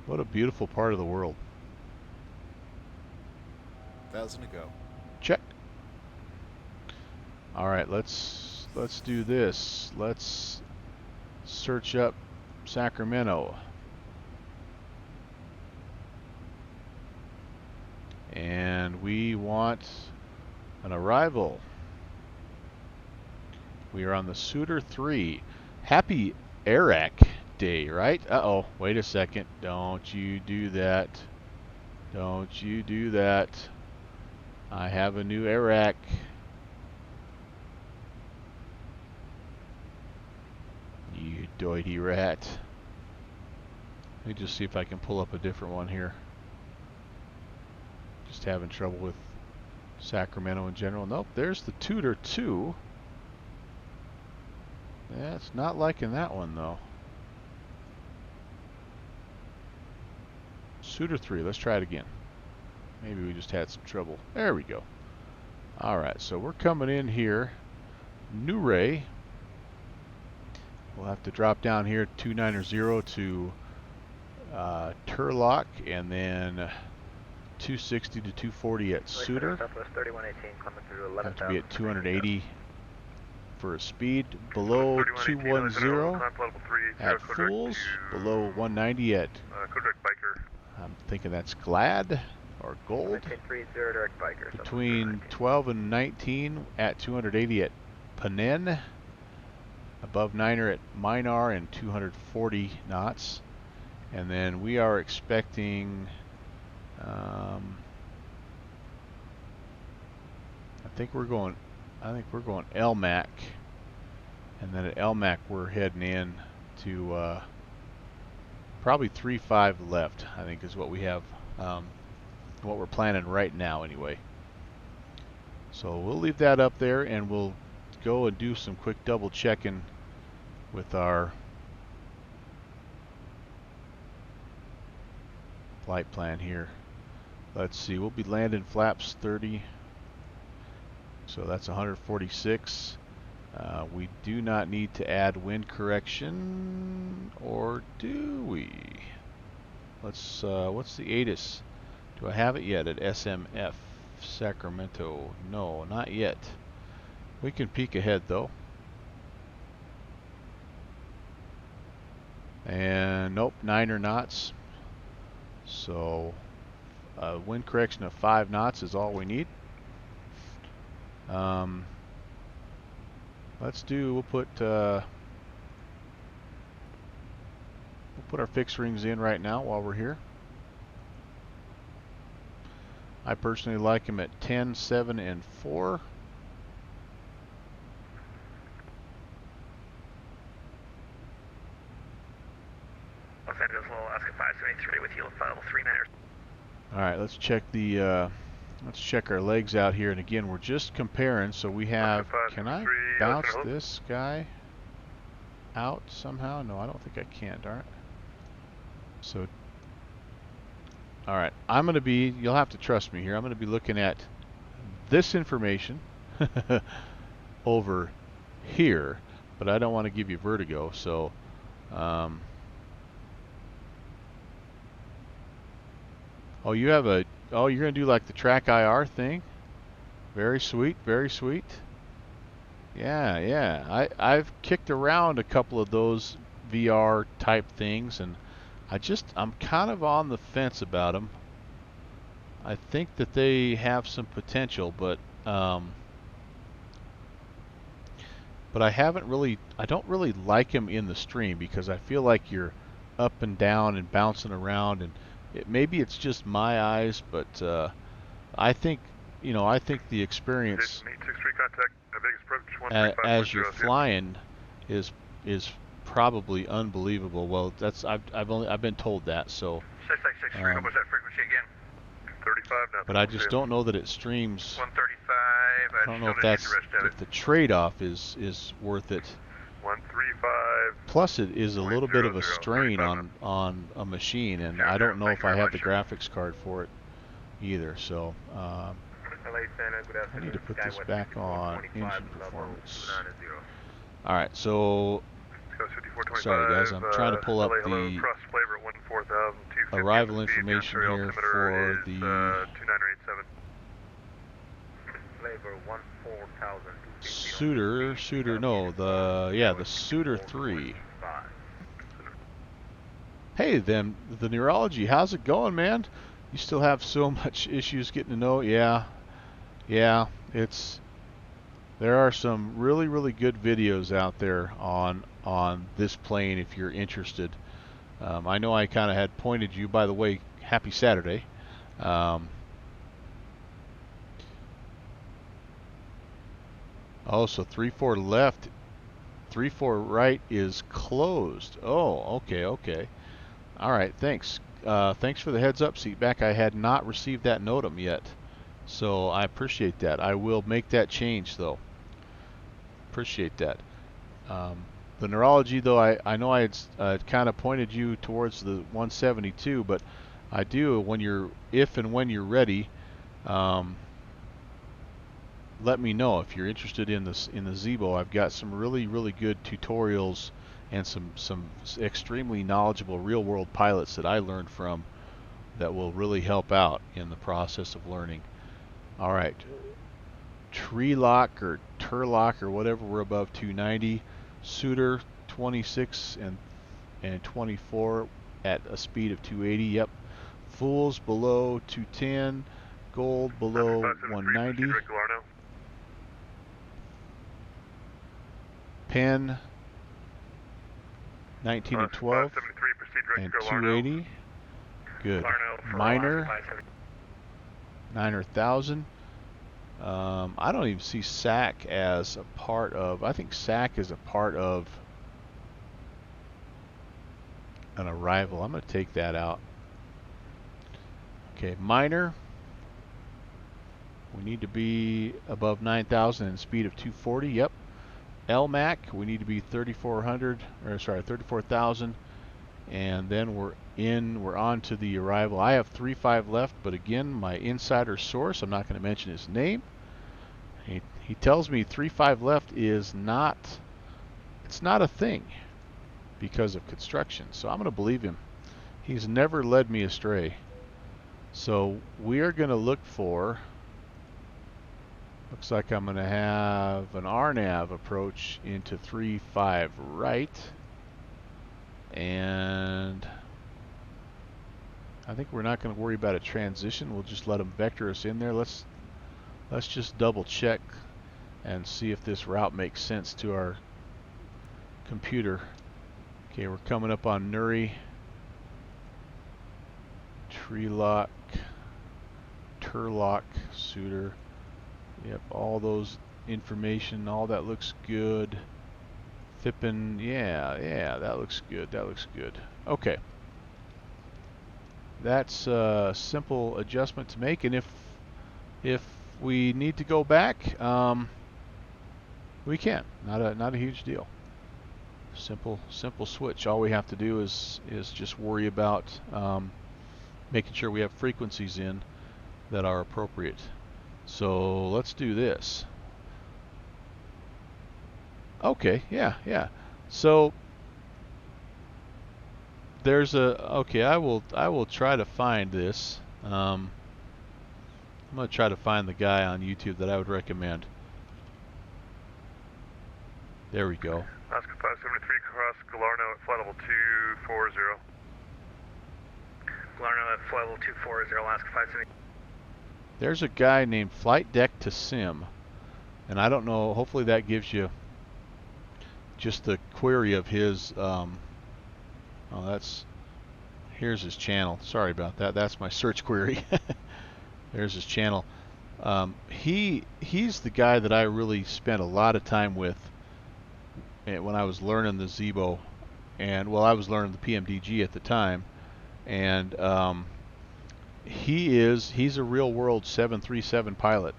what a beautiful part of the world. 1,000 to go. Check. All right, let's do this. Let's search up Sacramento. And we want an arrival. We are on the Suitor 3. Happy Eric Day, right? Uh-oh, wait a second. Don't you do that. Don't you do that. I have a new Iraq. You doity rat. Let me just see if I can pull up a different one here. Just having trouble with Sacramento in general. Nope, there's the Tutor 2. Yeah, it's not liking that one though. Suitor 3, let's try it again. Maybe we just had some trouble. There we go. Alright, so we're coming in here. New Ray. We'll have to drop down here 290 to Turlock, and then 260 to 240 at Suitor. Southwest 3118 coming through 11,000. Have to be at 280 for a speed. Below 210 at Fools. Below 190 at, I'm thinking that's Glad or Gold. Between 12 and 19 at 280 at Panen. Above 9er at Minar and 240 knots. And then we are expecting, I think we're going LMAC, and then at LMAC we're heading in to probably 3-5 left, I think is what we have, what we're planning right now anyway. So we'll leave that up there, and we'll go and do some quick double checking with our flight plan here. Let's see, we'll be landing flaps 30, so that's 146. We do not need to add wind correction, or do we? Let's what's the ATIS? Do I have it yet at SMF Sacramento? No, not yet. We can peek ahead though. And nope, 9er knots. So wind correction of 5 knots is all we need. We'll put our fixed rings in right now while we're here. I personally like them at 10, 7, and 4. Los Angeles, Alaska 573 with you, level 39ers. All right, let's check the let's check our legs out here, and again we're just comparing. So we have, can I bounce this guy out somehow? No, I don't think I can. Darn it. So all right, I'm going to be, you'll have to trust me here, I'm going to be looking at this information over here, but I don't want to give you vertigo, so oh, you have a, oh, you're going to do like the track IR thing? Very sweet, very sweet. Yeah, yeah. I've kicked around a couple of those VR type things, and I'm kind of on the fence about them. I think that they have some potential, but but I don't really like him in the stream because I feel like you're up and down and bouncing around, and maybe it's just my eyes, but I think the experience as you're flying is probably unbelievable. Well, I've been told that, so 663, what was that frequency again? 35 now. but I just don't know that it streams. 135. I don't know if the trade-off is worth it. 135. Plus, it is a little bit of a strain on a machine, and I don't know if I have the graphics card for it either. So I need to put this back on engine performance. All right, so sorry guys, I'm trying to pull up the arrival information here for the Suitor, no, the Suitor 3. Hey, then the neurology, how's it going, man? You still have so much issues getting to know? Yeah, there are some really good videos out there on this plane if you're interested. I know I kind of had pointed you, by the way, happy Saturday. Oh, so 3-4 left, 3-4 right is closed. Oh, okay. All right, thanks. Thanks for the heads up, Seatback. I had not received that NOTAM yet, so I appreciate that. I will make that change, though. Appreciate that. The neurology, though, I know I had kind of pointed you towards the 172, but I do, if and when you're ready, let me know if you're interested in the Zibo. I've got some really good tutorials and some extremely knowledgeable real-world pilots that I learned from that will really help out in the process of learning. All right, tree lock or turlock or whatever, we're above 290. Suitor 26 and 24 at a speed of 280. Yep. Fools below 210. Gold below 190. Pen 19 and 12 and 280. Good. Minor 1000. I don't even see SAC as a part of. I think SAC is a part of an arrival. I'm going to take that out. Okay, minor. We need to be above 9,000 and speed of 240. Yep. LMAC, we need to be 34,000, and then we're on to the arrival. I have 3-5 left, but again, my insider source, I'm not going to mention his name. He tells me 3-5 left is not a thing because of construction. So I'm going to believe him. He's never led me astray. So we are going to look for, looks like I'm going to have an RNAV approach into 3-5 right. And I think we're not going to worry about a transition. We'll just let them vector us in there. Let's just double check and see if this route makes sense to our computer. Okay, we're coming up on Nuri. Tree lock, turlock, Suitor. Yep, all those information, all that looks good. Fippin, yeah, that looks good. Okay. That's a simple adjustment to make, and if we need to go back, we can. Not a huge deal. Simple switch. All we have to do is just worry about making sure we have frequencies in that are appropriate. So let's do this. Okay, yeah. So there's okay, I will try to find this. I'm going to try to find the guy on YouTube that I would recommend. There we go. Alaska 573 cross Galarno at flight level 240. Galarno at flight level 240, Alaska 573. There's a guy named Flight Deck to Sim, and I don't know, hopefully that gives you just the query of his. Oh, here's his channel. Sorry about that. That's my search query. There's his channel. He's the guy that I really spent a lot of time with when I was learning the Zibo, and well, I was learning the PMDG at the time, and he's a real world 737 pilot,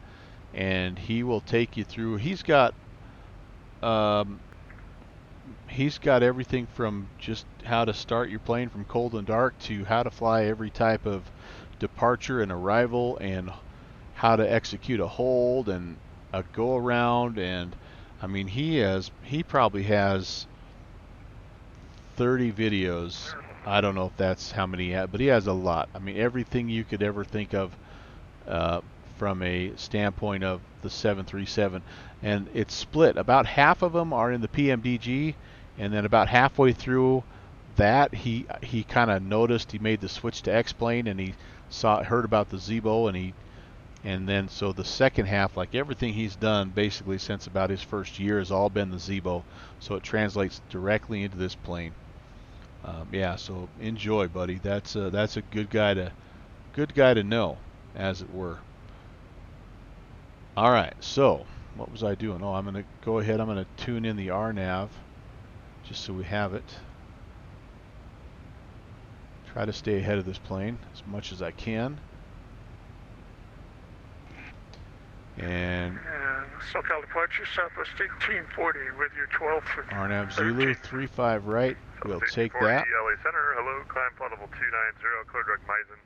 and he will take you through. He's got everything from just how to start your plane from cold and dark to how to fly every type of departure and arrival, and how to execute a hold and a go around. And I mean, he probably has 30 videos. I don't know if that's how many he had, but he has a lot. I mean, everything you could ever think of from a standpoint of the 737. And it's split. About half of them are in the PMDG, and then about halfway through that, he kind of noticed, he made the switch to X-plane, and he heard about the Zibo, and then so the second half, like everything he's done basically since about his first year, has all been the Zibo, so it translates directly into this plane. Yeah, so enjoy, buddy. That's a good guy to know, as it were. All right, so what was I doing? Oh, I'm going to go ahead. I'm going to tune in the RNAV just so we have it. Try to stay ahead of this plane as much as I can. And SoCal departure, Southwest 1840 with your 12 for RNAV Zulu 35 right. We'll take that. LA Center, hello, climb flight level 290, clear direct Meissen.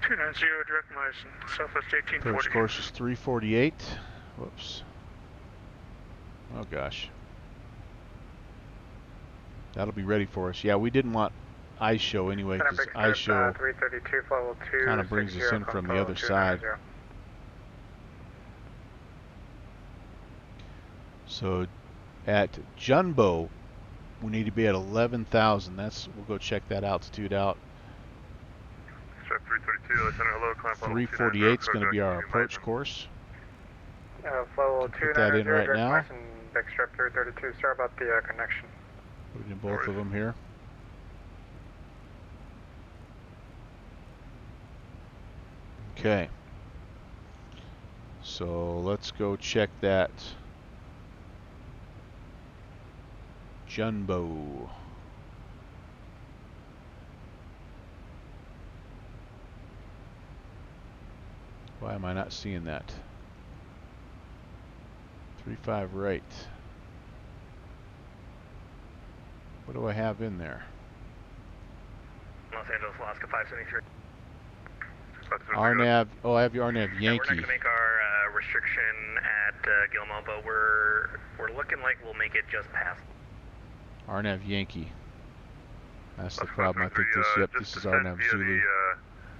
290, direct Meissen, Southwest 1840. Approach course is 348. Whoops. Oh gosh. That'll be ready for us. Yeah, we didn't want ISHO anyway, because ISHO kind of brings us in from the other side. So at Junbo, we need to be at 11,000. We'll go check that altitude out. 348 is going to be our approach course. Put that in right now. Backstrap 332, sorry about the connection. Put in both of them here. Okay. So let's go check that Junbo. Why am I not seeing that? 35 right. What do I have in there? Los Angeles, Alaska 573. RNAV, oh, I have your RNAV Yankee. Yeah, we're not going to make our restriction at Gilmo, but we're looking like we'll make it just past. RNAV Yankee. That's the problem. I think this is RNAV Zulu.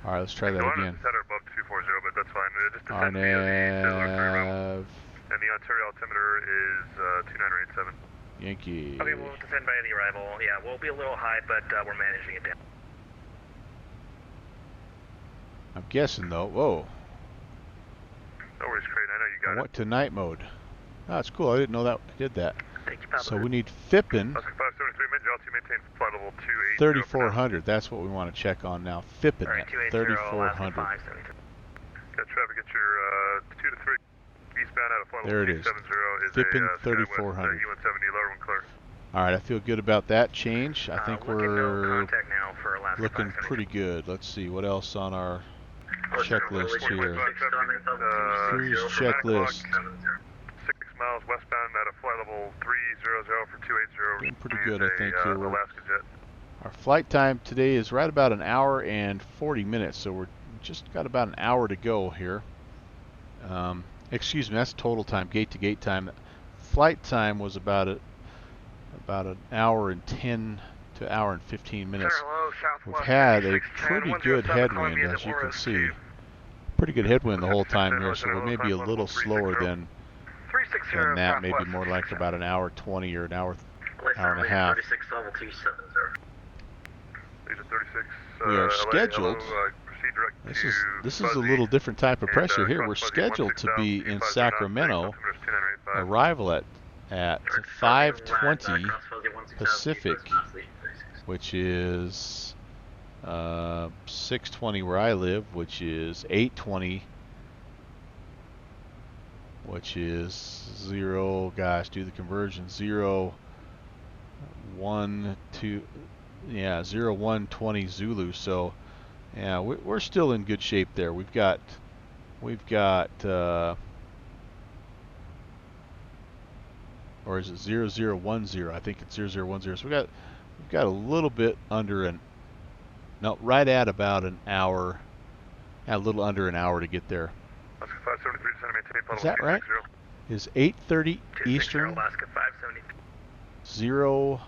All right, let's try that again. Above 240, but that's fine. Just RNAV. And the Ontario altimeter is 2987. Yankee. Okay, we'll descend by the arrival. Yeah, we'll be a little high, but we're managing it down. I'm guessing though. Whoa. No worries, Crane. I know you got it. I went to night mode. Oh, that's cool. I didn't know that I did that. Thank you, Papa. So we need Fippin. Oscar 573, altitude maintain flight level 280. 3,400. That's what we want to check on now. Fippin Right, at 280, 3,400. Got traffic at your 2 to 3 eastbound out of flight level There it is. 270 is Fippin a 3,400. U-170 lower one clear. All right, I feel good about that change. I think we're contact now for Alaska looking 573. pretty good. Let's see what else on our checklist here. Cruise checklist. 6 miles westbound at a flight level 300 for 280. Doing pretty good, I think, here. Alaska jet. Our flight time today is right about an hour and 40 minutes, so we're just got about an hour to go here. Excuse me, that's total time, gate to gate time. Flight time was about an hour and 10 to hour and 15 minutes. We've had a pretty good headwind, as you can see. Pretty good headwind the whole time here, so we may be a little slower than that. Maybe more like about an hour 20 or an hour and a half. We are scheduled. This is a little different type of pressure here. We're scheduled to be in Sacramento. Arrival at at 5:20 Pacific, which is 6:20 where I live, which is 8:20, which is 0, gosh, do the conversion, 0, 1, 2, yeah, 0, 1, 20 Zulu. So yeah, we're still in good shape there. We've got or is it 0010? I think it's 0010. So we've got a little bit under right at about an hour, a little under an hour to get there. Alaska 573, center maintain, Is that right? Is 8:30 Eastern Alaska 573.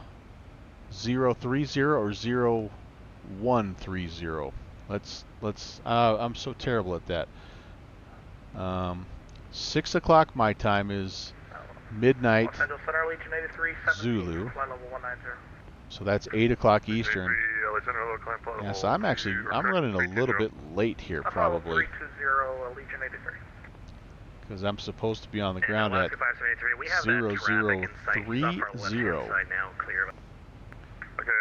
0030 or 0130? Let's I'm so terrible at that. 6 o'clock my time is midnight Zulu. So that's 8 o'clock Eastern. Yeah, so I'm running a little bit late here probably, because I'm supposed to be on the ground at 0030. Okay,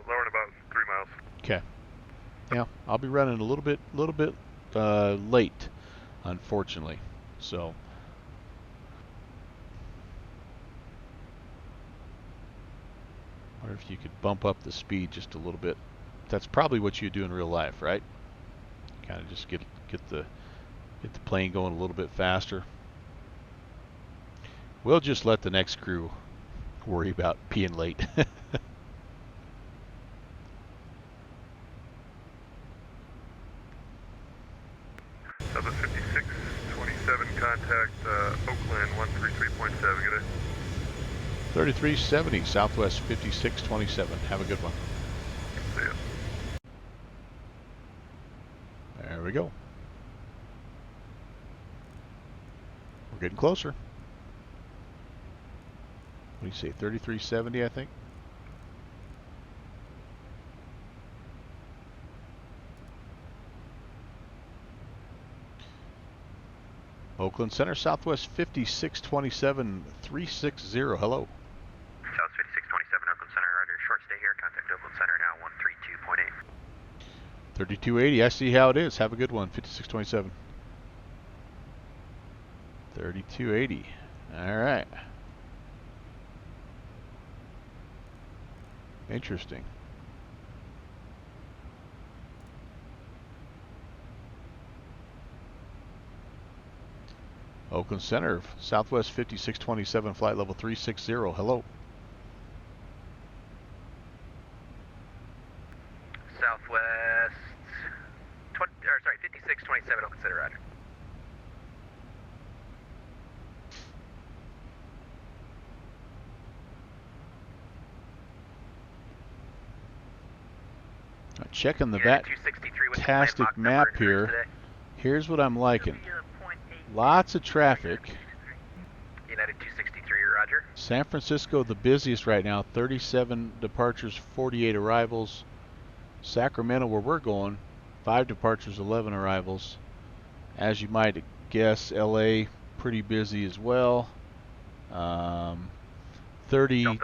lower in about 3 miles. Okay. Yeah, I'll be running a little bit late, unfortunately. So I wonder if you could bump up the speed just a little bit. That's probably what you do in real life, right? Kind of just get the plane going a little bit faster. We'll just let the next crew worry about being late. Southwest 5627, contact Oakland 133.7. Good day. 3370 Southwest 5627. Have a good one. See ya. There we go. We're getting closer. What do you say? 3370, I think. Oakland Center, Southwest 5627 360. Hello. South 5627 Oakland Center, roger. Short stay here. Contact Oakland Center now 132.8. 3280. I see how it is. Have a good one. 5627. 3280. All right. Interesting. Oakland Center, Southwest 5627, flight level 360. Hello. Southwest 5627 Oakland Center, roger. Checking the fantastic map here. Here's what I'm liking. Lots of traffic. United 263, roger. San Francisco, the busiest right now. 37 departures, 48 arrivals. Sacramento, where we're going, 5 departures, 11 arrivals. As you might guess, LA, pretty busy as well. 30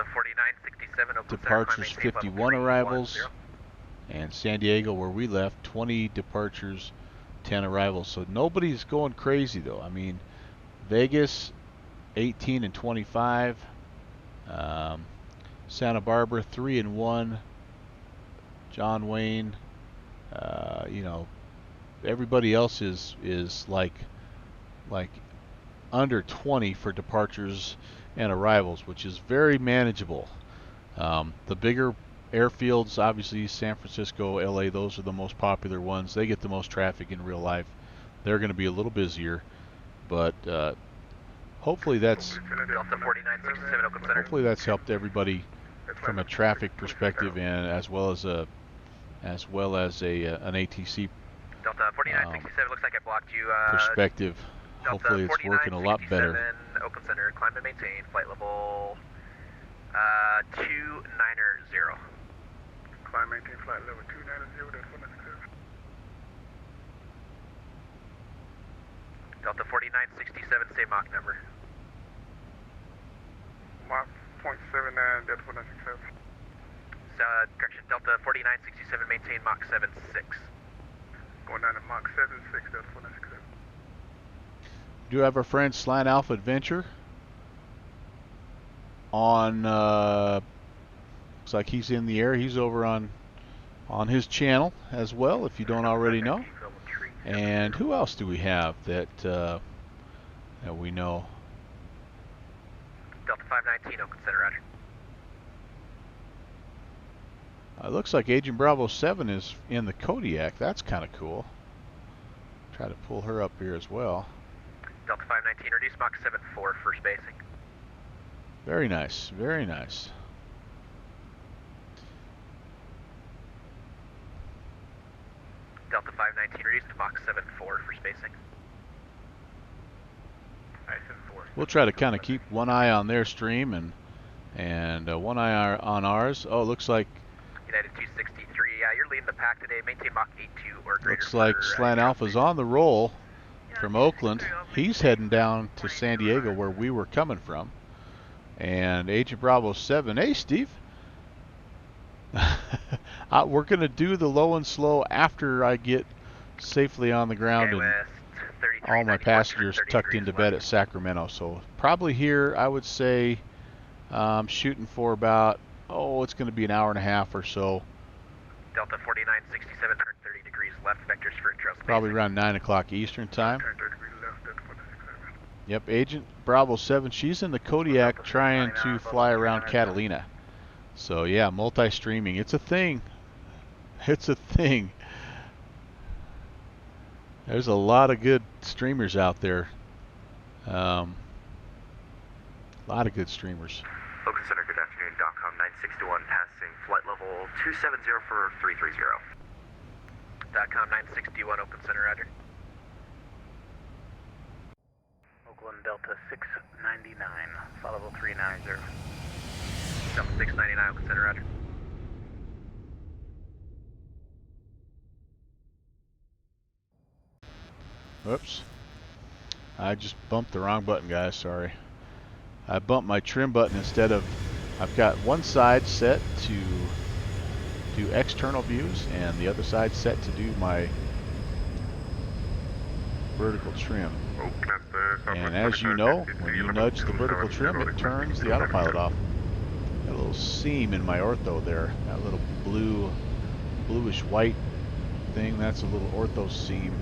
departures, 51 arrivals. And San Diego, where we left, 20 departures, 10 arrivals. So nobody's going crazy though. I mean, Vegas 18 and 25, Santa Barbara 3 and 1, John Wayne, you know, everybody else is like under 20 for departures and arrivals, which is very manageable. The bigger airfields, obviously San Francisco, LA, those are the most popular ones. They get the most traffic in real life. They're going to be a little busier, but hopefully that's helped everybody from a traffic perspective, and as well as an ATC Delta 4967 looks like I blocked you. Perspective. Hopefully it's working a lot better. Oakland Center, climb and maintain, flight level 290. Climb maintain flight level 290, that's 167. Delta 4967, same Mach number. 0.79, Delta 4967. Correction, Delta 4967, maintain Mach 76. Going down to Mach 76, Delta 4967. Do have our friend Slant Alpha Adventure on, looks like he's in the air. He's over on his channel as well, if you don't already know. And who else do we have that we know? Delta 519, Oakland Center, roger. It looks like Agent Bravo 7 is in the Kodiak. That's kind of cool. Try to pull her up here as well. Delta 519, reduce Mach 74, first basing. Very nice, very nice. Delta 519, reduce to Mach 74 for spacing. We'll try to kind of keep one eye on their stream and one eye on ours. Oh, looks like United 263, you're leading the pack today. Maintain Mach 82 or greater. looks like Slant Alpha's on the roll from Oakland. He's heading down to San Diego where we were coming from. And Agent Bravo 7, hey Steve. We're going to do the low and slow after I get safely on the ground and all my passengers tucked into bed at Sacramento. So probably here, I would say, shooting for about, it's going to be an hour and a half or so. Delta 4967, turn 30 degrees left, vectors for intro. Probably around 9 o'clock Eastern time. Yep, Agent Bravo 7, she's in the Kodiak trying to fly around Catalina. So yeah, multi-streaming, it's a thing. It's a thing. There's a lot of good streamers out there. A lot of good streamers. Oakland Center, good afternoon. DOCOM 961 passing flight level 270 for 330. DOCOM 961, Oakland Center, roger. Oakland Delta 699, flight level 390. Delta 699, Oakland Center, roger. Whoops. I just bumped the wrong button, guys. Sorry. I bumped my trim button instead of... I've got one side set to do external views and the other side set to do my vertical trim. And as you know, when you nudge the vertical trim, it turns the autopilot off. Got a little seam in my ortho there. That little bluish white thing, that's a little ortho seam.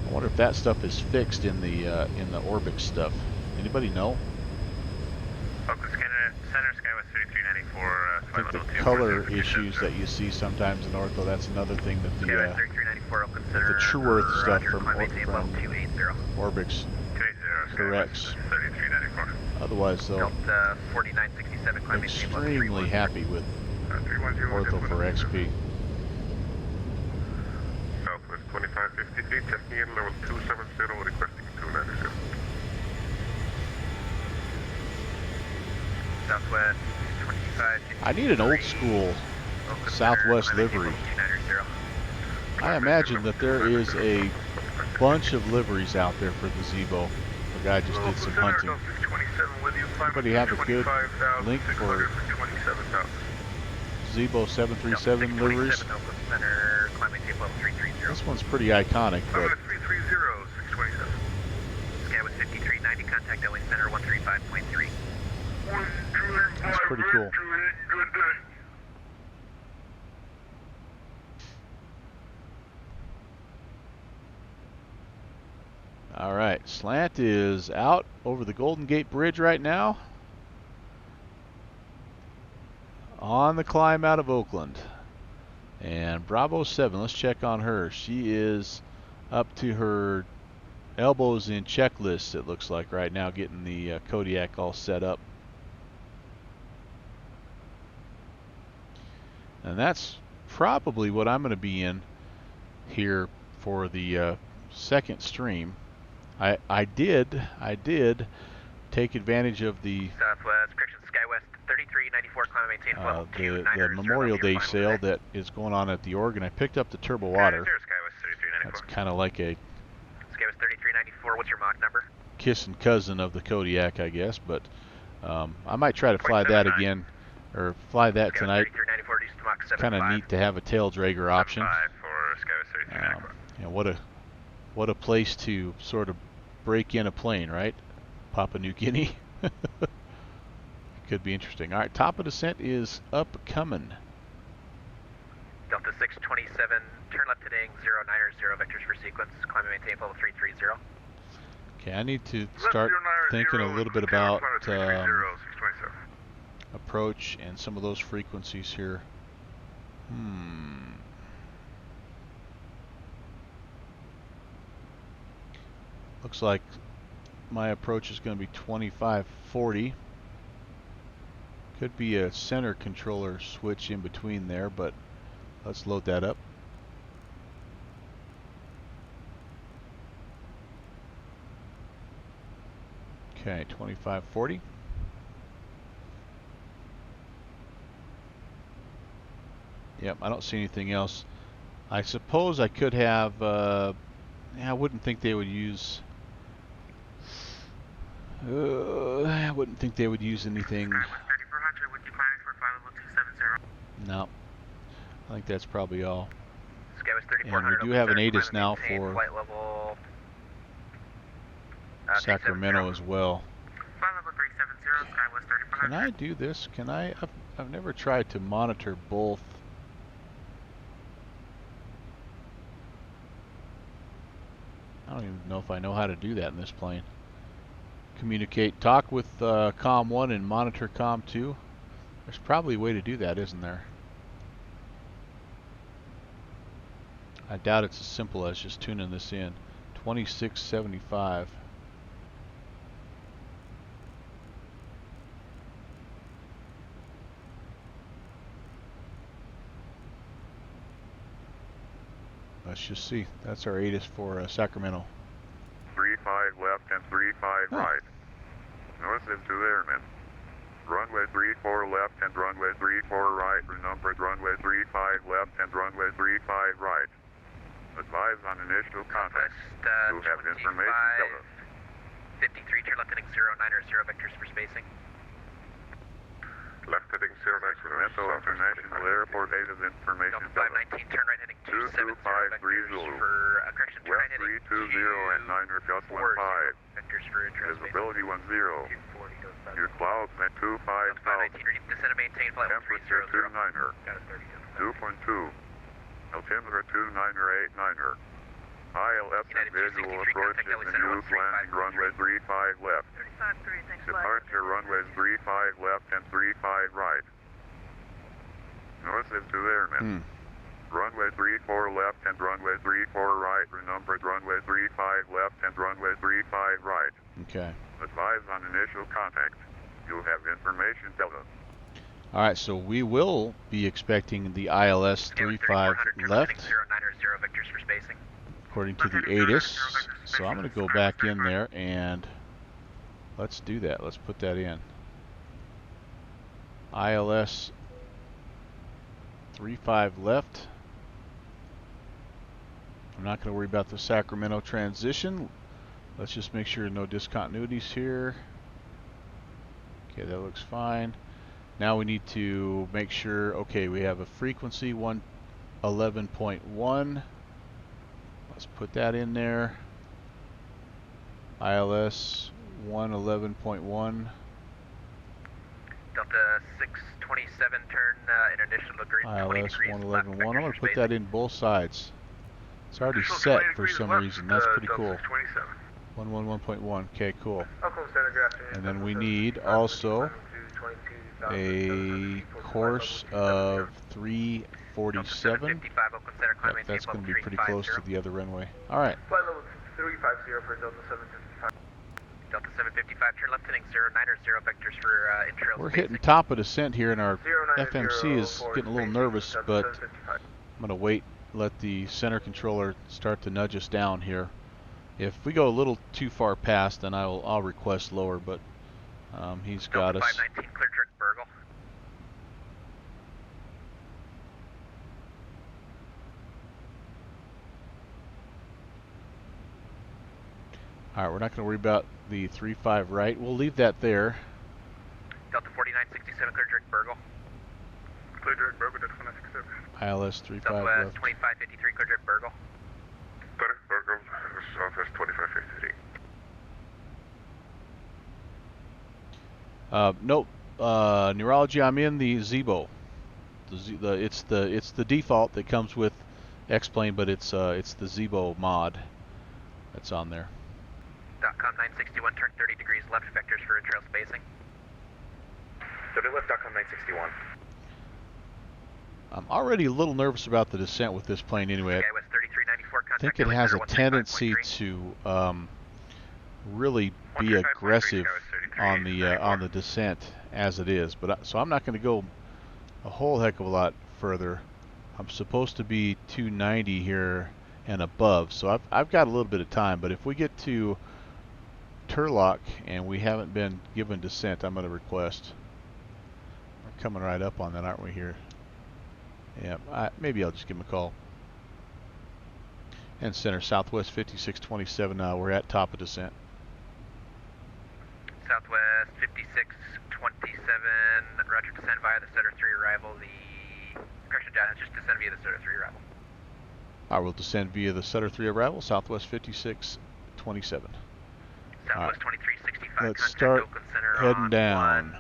I wonder if that stuff is fixed in the Orbix stuff. Anybody know? Oakland Center, Skywest 3394. I think the color issues that you see sometimes in ortho, that's another thing that the True Earth stuff from Orbix corrects. Otherwise, though, I'm extremely happy with ortho for XP. Southwest 2553, checking in level 270, requesting 290. Southwest 25. I need an old school Southwest livery. I imagine that there is a bunch of liveries out there for the Zeebo. The guy just did some hunting. Anybody have a good link for Zeebo 737 liveries? This one's pretty iconic, but Skywest 5390, contact LA Center 135.3. it's pretty cool. All right, Slant is out over the Golden Gate Bridge right now on the climb out of Oakland. And Bravo 7, let's check on her. She is up to her elbows in checklists, it looks like right now, getting the Kodiak all set up. And that's probably what I'm going to be in here for the second stream. I did take advantage of the Southwest, correction, Skywest 3394, climb maintain level 290. the Memorial Day sale that is going on at the Oregon. I picked up the turbo water. Skywest 3394. That's kind of like a Skywest 3394, what's your Mach number? kissing cousin of the Kodiak, I guess. But I might try to fly that again, or fly that tonight. Kind of neat to have a tail dragger option. What a place to sort of break in a plane, right? Papua New Guinea. Could be interesting. All right, top of descent is upcoming. Delta 627, turn left heading 090, vectors for sequence, climb and maintain level 330. Okay, I need to start thinking a little bit about approach and some of those frequencies here. Looks like my approach is going to be 2540. Could be a center controller switch in between there, but let's load that up. Okay, 2540. Yep, I don't see anything else. I suppose I could have, I wouldn't think they would use, I wouldn't think they would use anything. No, I think that's probably all. And we do have an ATIS now for Sacramento as well. Can I do this? Can I? I've never tried to monitor both. I don't even know if I know how to do that in this plane. Communicate, talk with COM 1 and monitor COM 2. There's probably a way to do that, isn't there? I doubt it's as simple as just tuning this in. 2675. Let's just see. That's our ATIS for Sacramento. 35 left and 35 right. North is to airmen. Runway 34 left and runway 34 right. Renumbered runway 35 left and runway 35 right. Advise on initial contact. You have information. 53, turn left heading 090, vectors for spacing. Left heading 090, Sacramento International Airport, ATIS information. Delta 519, turn right heading 270, vectors for correction, turn right heading 320 and 9er, just 15. Vectors for intro Visibility 10. Your clouds at 25 south. Descend and maintain flight Temperature 29er. 2.2. Altimeter 29er 89er. ILS and visual approach is the new landing runway 35 left. 35-3, thanks. Departure runways 35 left and 35 right. North is to airmen. Runway 34 left and runway 34 right. Renumbered runway 35 left and runway 35 right. Okay. Advise on initial contact. You have information Delta. Alright, so we will be expecting the ILS 35 left, vectors for spacing. according to the ATIS. So I'm going to go back in there and let's do that. Let's put that in. ILS 35 left. I'm not going to worry about the Sacramento transition. Let's just make sure no discontinuities here. Okay, that looks fine. Now we need to make sure, okay, we have a frequency 111.1. Let's put that in there. ILS 111.1. Delta 627, turn international degree. ILS 111.1. I'm going to put that in both sides. It's already set for some reason. That's pretty cool. 111.1. Okay, cool. And then we need also a course of 347. Yep, that's going to be pretty close to the other runway. All right. Flight level 350 for Delta 755. Delta 755, turn left heading 090, vectors for intrail. We're hitting top of descent here, and our FMC is getting a little nervous, but I'm going to wait, let the center controller start to nudge us down here. If we go a little too far past, then I'll request lower, but he's got us. 519, clear direct Burgle. All right, we're not going to worry about the 35 right. We'll leave that there. Delta 4967, clear direct Burgle. Clear direct Burgle, Delta 4967. ILS 35 Southwest left. 2553, clear direct Burgle. Direct Burgle, Southwest 2553. Nope. Neurology. I'm in the Zebo. It's the default that comes with X-Plane, but it's the Zebo mod that's on there. .com 961, turn 30 degrees left, vectors for intrail spacing. 30 left, .com 961. I'm already a little nervous about the descent with this plane anyway. Skywest 3394, I think it has a tendency to really be aggressive on the descent as it is, so I'm not going to go a whole heck of a lot further. I'm supposed to be 290 here and above, so I've got a little bit of time. But if we get to Turlock and we haven't been given descent, I'm going to request. We're coming right up on that, aren't we here? Yeah, maybe I'll just give him a call. And center, Southwest 5627. We're at top of descent. Southwest 5627, roger, descend via the Sutter 3 arrival. The correction, John, just descend via the Sutter 3 arrival. I will descend via the Sutter 3 arrival, Southwest 5627. Southwest 2365, let's contact start Oakland Center heading on down.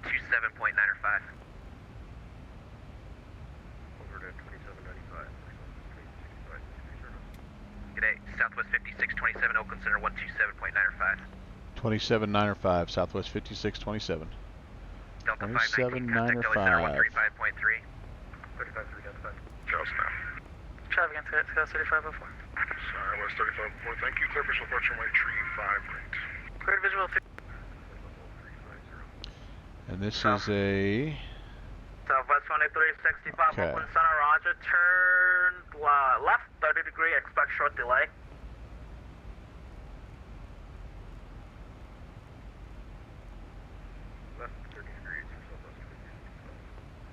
27.9 or 5. Over to 2795. G'day, Southwest 5627, Oakland Center 127.9 or 5. 27.9 or 5, Southwest 5627. Delta 519, contact LA Center 135.3. 35-3, Delta 5. Charles now. Traffic on Sky 3504. Sorry, West 3504. Thank you. Clear visual approach runway 35 right. Clear visual 3. And this is a... Southwest 2365, Okay. Oakland Center, roger. Turn left, 30 degree, expect short delay. Left 30 degrees,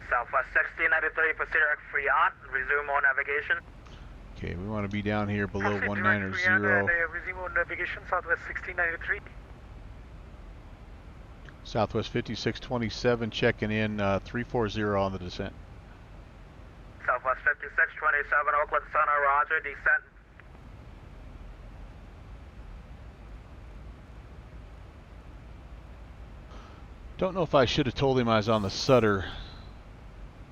Southwest 1693, proceed direct Freon, resume all navigation. Okay, we want to be down here below Proceed 190. direct Freon and resume all navigation, Southwest 1693. Southwest 5627 checking in 340 on the descent. Southwest 5627, Oakland Center, roger, descent. Don't know if I should have told him I was on the Sutter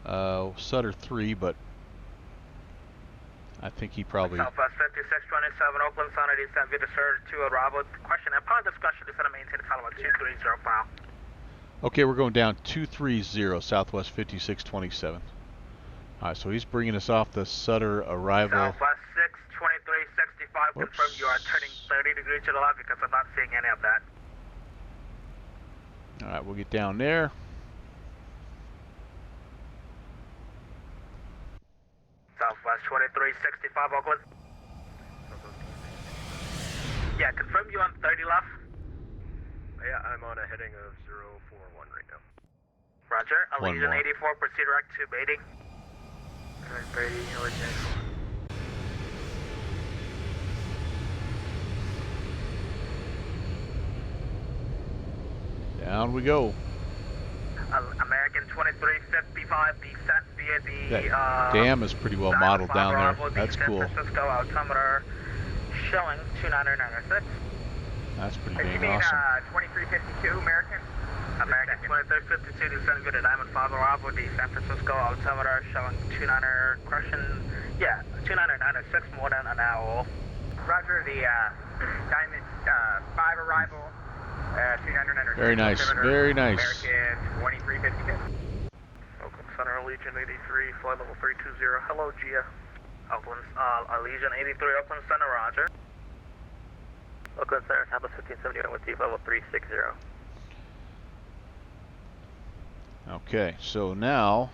3, but I think he probably... Southwest 5627, Oakland Center, descent via the Sutter 2 arrival. Question, upon discussion, descent maintain the follow 230 file. Okay, we're going down 230, Southwest 5627. Alright, so he's bringing us off the Sutter arrival. Southwest 62365, confirm you are turning 30 degrees to the left because I'm not seeing any of that. Alright, we'll get down there. Southwest 2365, Oakland. Yeah, confirm you on 30 left. Yeah, I'm on a heading of 041 right now. Roger, One Allegiant more. 84, proceed direct to Beatty. Beatty, Allegiant 84. Down we go. American 2355, descent via the That dam is pretty well modeled down there. That's cool. San Francisco altimeter showing 2996. That's pretty dang awesome. 2352 American. American 2352 descent via the Diamond 5 arrival, the San Francisco altimeter showing 2996, more than an hour. Roger, the Diamond 5 arrival. 296. Very nice, very nice. American 2352. Oakland Center, Allegiant 83, flight level 320. Hello, Gia. Oakland, Allegiant 83, Oakland Center, roger. Oakland Center, Southwest 1571 with deep level 360. Okay, so now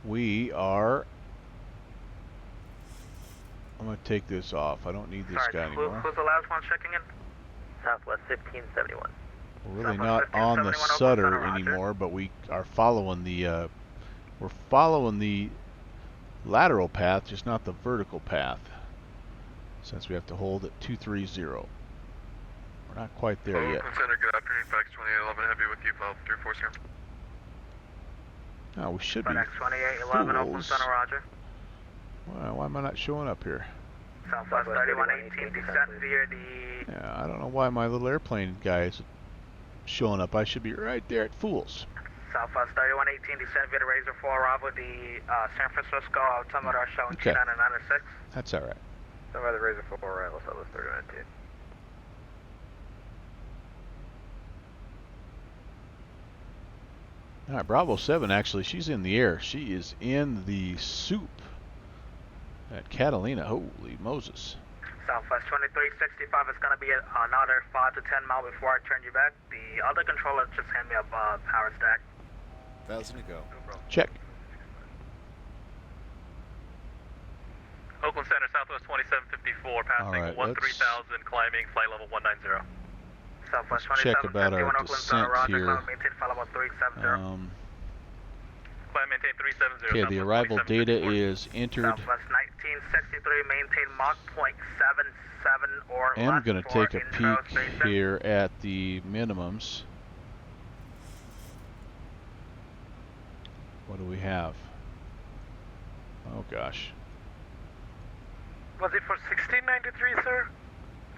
we are... I'm going to take this off. I don't need this guy anymore. Who's the last one checking in? Southwest 1571. We're really not on the Sutter anymore, but we are following the lateral path, just not the vertical path. since we have to hold at 230. We're not quite there yet. Oakland Center, good afternoon. Fax 2811 Heavy with you, file 340. Oh, we should be. FedEx 2811 Oakland Center, roger. Well, why am I not showing up here? Southwest 3118, descent via the... Yeah, I don't know why my little airplane guy is showing up. I should be right there at Fools. Southwest 3118, descent via the Razor 4, Bravo, the San Francisco altimeter showing Okay. 2996. That's all right. Stand by the Razor 4, right, Southwest 3118. All right, Bravo 7, actually, she's in the air. She is in the soup at Catalina. Holy Moses. Southwest 2365 is going to be another 5 to 10 miles before I turn you back. The other controller just hand me a power stack. 1,000 to go. Check. Oakland Center, Southwest 2754, passing right, 13,000, climbing flight level 190. Southwest Let's check 2751 about our Oakland descent Center, roger, here. climb, maintain flight level 370. Climb, maintain 370. Okay, the arrival data is entered. Southwest 1963, maintain Mach .77 or I am less going to for take a intro peek station. here at the minimums. What do we have? Oh gosh. Was it for 1693, sir?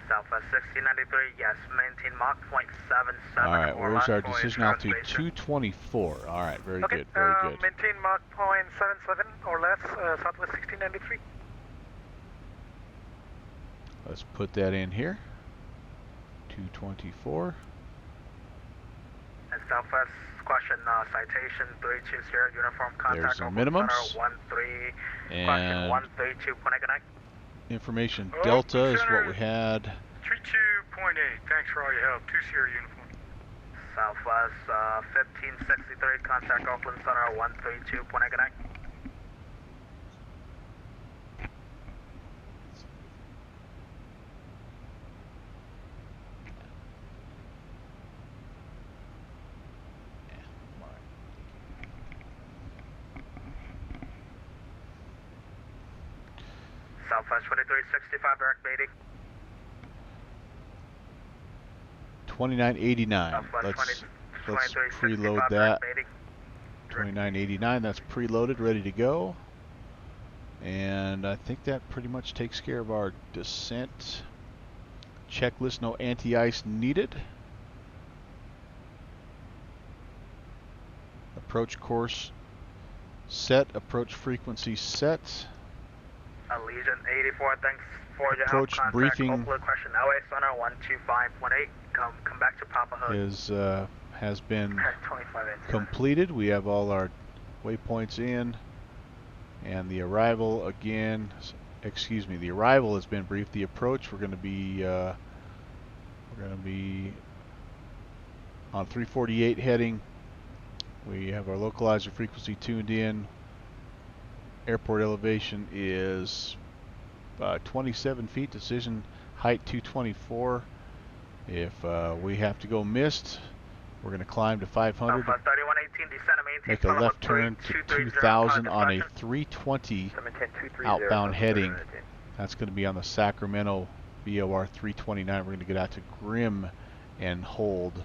Southwest 1693, yes. Maintain Mach .77 All right, or where's less our for decision intro altitude? station. 224. All right, very Okay, good, very good. maintain Mach .77 or less, Southwest 1693. Let's put that in here. 224. And Southwest question, citation 320, uniform contact. There's the Oakland minimums. Center, 13, question And 132, point connect. information delta is what we had. 32.8, thanks for all your help. 2 Sierra uniform. Southwest 1563, contact Oakland Center, 132, point connect. Southwest 2365, direct baiting. 2989. Southwest Let's 2365, preload that. direct baiting. 2989. That's preloaded, ready to go. And I think that pretty much takes care of our descent checklist. No anti-ice needed. Approach course set. Approach frequency set. Allegiant 84, thanks for your Approach help. Contact briefing. Oakland question, LA Center 125.8. Come back to Papa Hood. Has been 25 inch. completed. We have all our waypoints in, and the arrival again. Excuse me. The arrival has been briefed. The approach we're going to be on 348 heading. We have our localizer frequency tuned in. Airport elevation is 27 feet. Decision height 224. If we have to go missed, we're going to climb to 500. 3118, descent and maintain Make a left turn to 2000 on a 320 outbound heading. That's going to be on the Sacramento VOR 329. We're going to get out to Grimm and hold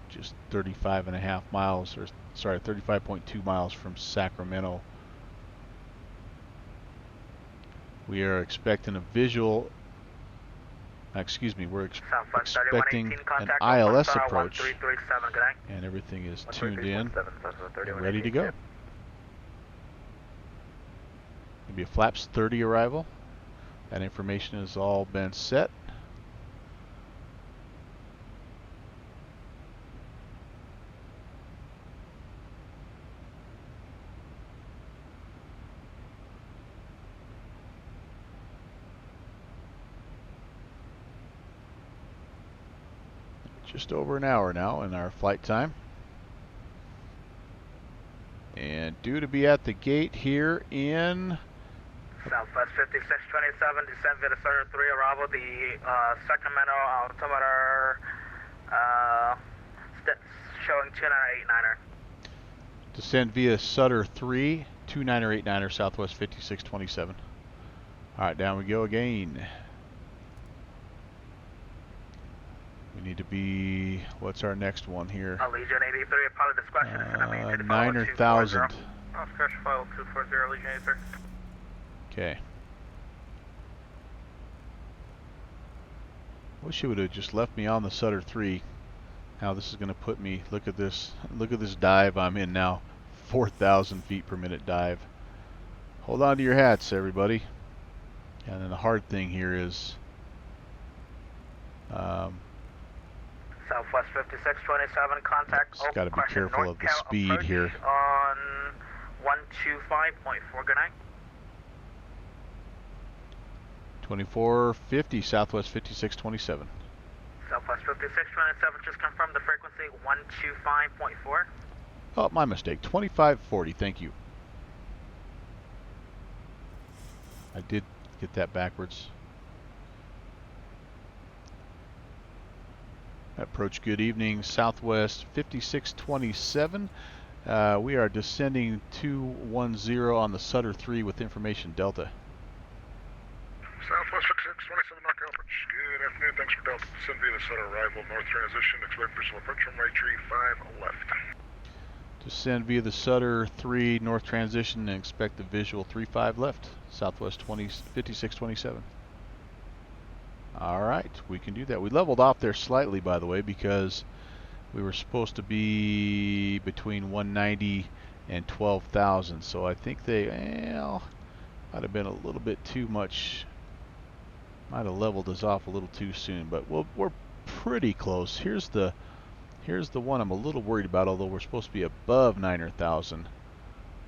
just 35.5 miles, or sorry, 35.2 miles from Sacramento. We are expecting a visual. Excuse me, we're expecting an ILS approach, and everything is tuned in and ready to go. It'll be a flaps 30 arrival. That information has all been set. Just over an hour now in our flight time. And due to be at the gate here in Southwest 5627, descent via the Sutter 3 arrival, the Sacramento altimeter showing 2989er. descend via Sutter 3, 29er 89er, Southwest 5627. All right, down we go again. We need to be, what's our next one here? Legion 83, pilot discretion is going to maintain 9,000. Oscar file 240, Legion 83. Okay. Wish you would have just left me on the Sutter 3. Now this is going to put me, look at this dive I'm in now. 4,000 feet per minute dive. Hold on to your hats, everybody. And then the hard thing here is Southwest 5627, contact. just got to be careful of the speed here. On 125.4, good night. 2450, Southwest 5627. Southwest 5627, just confirm the frequency 125.4. Oh, my mistake. 2540, thank you. I did get that backwards. Approach, good evening, Southwest 5627. We are descending 210 on the Sutter 3 with information Delta. Southwest 5627, North Approach. Good afternoon, thanks for Delta. Descend via the Sutter arrival, north transition, expect visual approach from right tree 5 left. Descend via the Sutter 3 north transition and expect the visual 35 left, Southwest 5627. Alright, we can do that. We leveled off there slightly, by the way, because we were supposed to be between 190 and 12,000. So I think they might have been a little bit too much. Might have leveled us off a little too soon, but we're pretty close. Here's the one I'm a little worried about, although we're supposed to be above 9,000.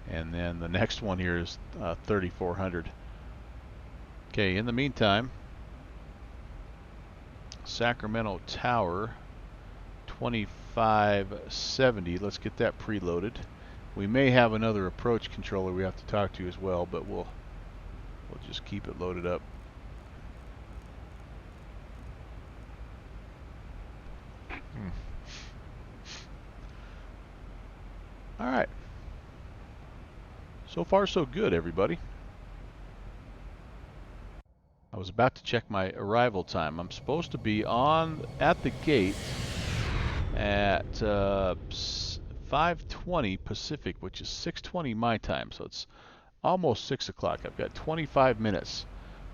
And then the next one here is 3,400. Okay, in the meantime, Sacramento Tower 2570. Let's get that preloaded. We may have another approach controller we have to talk to as well, but we'll just keep it loaded up. All right. So far so good, everybody. I was about to check my arrival time. I'm supposed to be at the gate at 5:20 Pacific, which is 6:20 my time. So it's almost 6 o'clock. I've got 25 minutes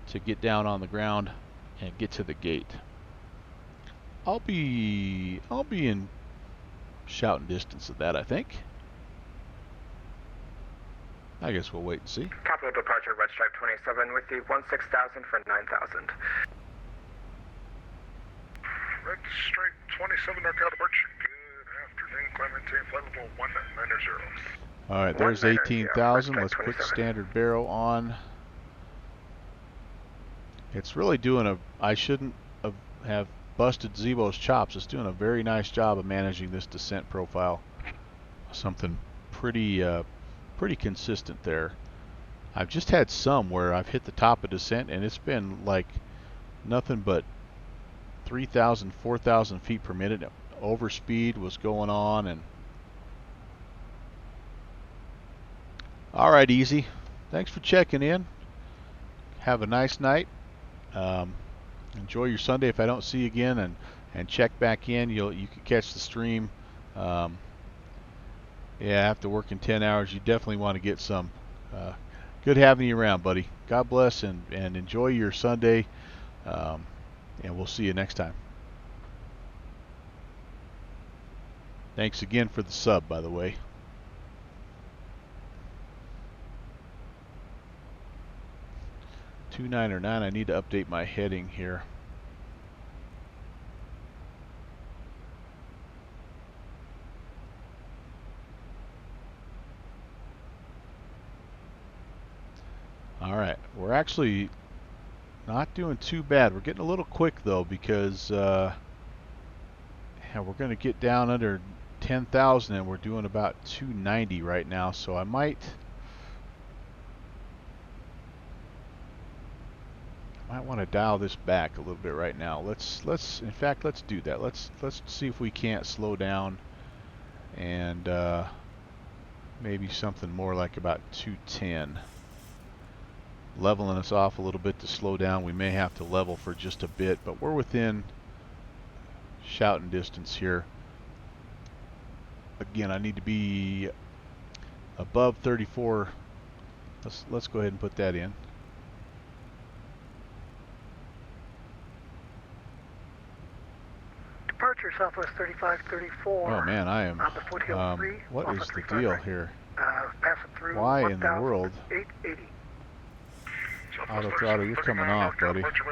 to get down on the ground and get to the gate. I'll be in shouting distance of that, I think. I guess we'll wait and see. Capital departure, Red Stripe 27 with the 16,000 for 9,000. Red Stripe 27, North departure. Good afternoon, climb maintain flight level 190. Alright, there's 18,000. Let's put standard barrow on. It's really doing I shouldn't have busted Zebo's chops. It's doing a very nice job of managing this descent profile. Something pretty consistent there. I've just had some where I've hit the top of descent and it's been like nothing but 3,000, 4,000 feet per minute. Overspeed was going on. And all right, Easy. Thanks for checking in. Have a nice night. Enjoy your Sunday. If I don't see you again, and check back in, you can catch the stream. Yeah, after working 10 hours, you definitely want to get some. Good having you around, buddy. God bless and enjoy your Sunday. And we'll see you next time. Thanks again for the sub, by the way. $2.9 or 9. I need to update my heading here. Alright, we're actually not doing too bad. We're getting a little quick though, because yeah, we're going to get down under 10,000 and we're doing about 290 right now, so I might want to dial this back a little bit right now. Let's in fact, let's do that. Let's see if we can't slow down and maybe something more like about 210. leveling us off a little bit to slow down. We may have to level for just a bit, but we're within shouting distance here. Again, I need to be above 34. Let's go ahead and put that in. Departure Southwest 3534. Oh man, I am. On the foothill 3. What is the deal here? Passing through. Why in the world? 880. Auto throttle, you're coming off, buddy. Contact,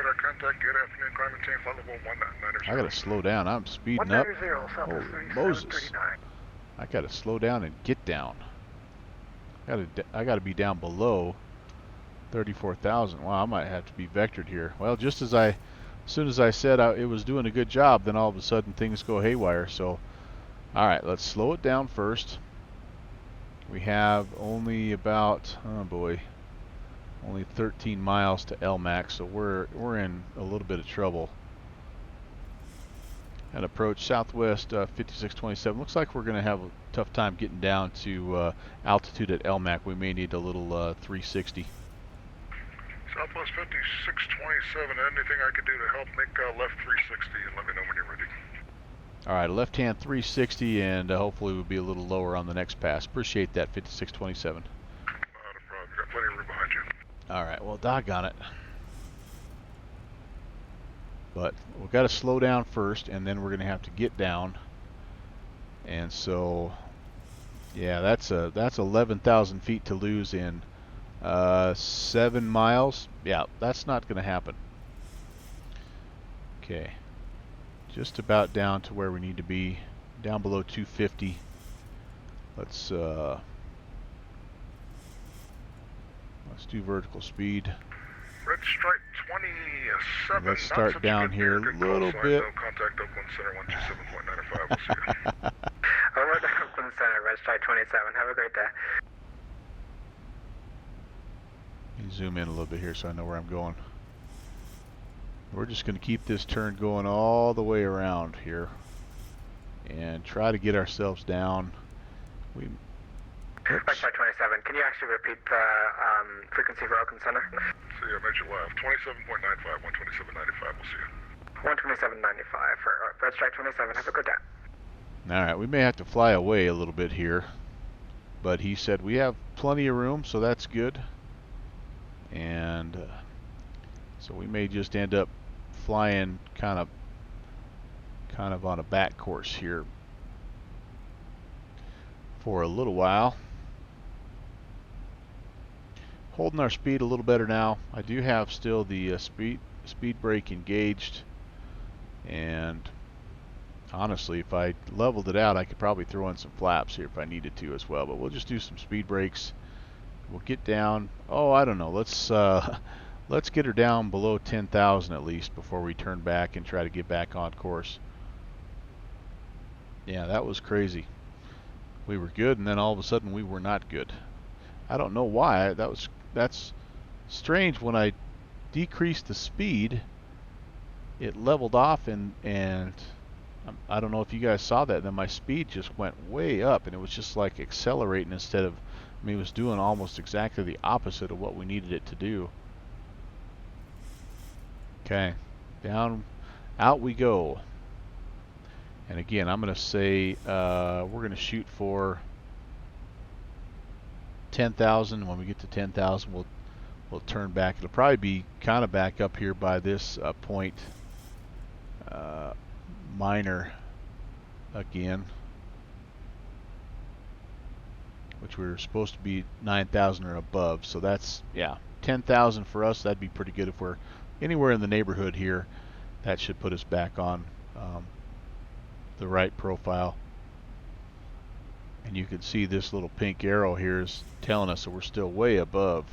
good afternoon, climb and change, flight level 190. I gotta slow down. I'm speeding up. 190, Southwest Holy 37, Moses! 39. I gotta slow down and get down. I gotta be down below 34,000. Wow, I might have to be vectored here. Well, just as soon as I said it was doing a good job, then all of a sudden things go haywire. So, all right, let's slow it down first. We have only about, oh boy, only 13 miles to LMAX, so we're in a little bit of trouble. And approach Southwest 5627. Looks like we're going to have a tough time getting down to altitude at LMAC. We may need a little 360. Southwest 5627, anything I could do to help make left 360 and let me know when you're ready. All right, left hand 360, and hopefully we'll be a little lower on the next pass. Appreciate that, 5627. Not a problem, got plenty of room behind you. All right, well, doggone it. But we've got to slow down first, and then we're going to have to get down. And so, yeah, that's 11,000 feet to lose in 7 miles. Yeah, that's not going to happen. Okay, just about down to where we need to be, down below 250. Let's do vertical speed. Red stripe 27. Let's start down here a little bit. Contact Oakland Center 127.95. We'll see you. Over to Oakland Center, Red Stripe 27. Have a great day. Let me zoom in a little bit here so I know where I'm going. We're just going to keep this turn going all the way around here and try to get ourselves down. Red Stripe 27, can you actually repeat the frequency for Oakland Center? See you, I made you left. 27.95, 127.95. We'll see you. 127.95 for Red Stripe 27. Have a good day. Alright, we may have to fly away a little bit here, but he said we have plenty of room, so that's good. And so we may just end up flying kind of on a back course here for a little while. Holding our speed a little better now. I do have still the speed brake engaged, and honestly, if I leveled it out, I could probably throw in some flaps here if I needed to as well. But we'll just do some speed brakes. We'll get down. Oh, I don't know. Let's get her down below 10,000 at least before we turn back and try to get back on course. Yeah, that was crazy. We were good, and then all of a sudden we were not good. I don't know why. That's strange. When I decreased the speed, it leveled off, and I don't know if you guys saw that. Then my speed just went way up, and it was just like accelerating instead of, I mean, it was doing almost exactly the opposite of what we needed it to do. Okay, down, out we go. And again, I'm going to say we're going to shoot for 10,000. When we get to 10,000, we'll turn back. It'll probably be kind of back up here by this point, minor again, which we were supposed to be 9,000 or above. So that's, yeah, 10,000 for us. That'd be pretty good. If we're anywhere in the neighborhood here, that should put us back on the right profile. And you can see this little pink arrow here is telling us that we're still way above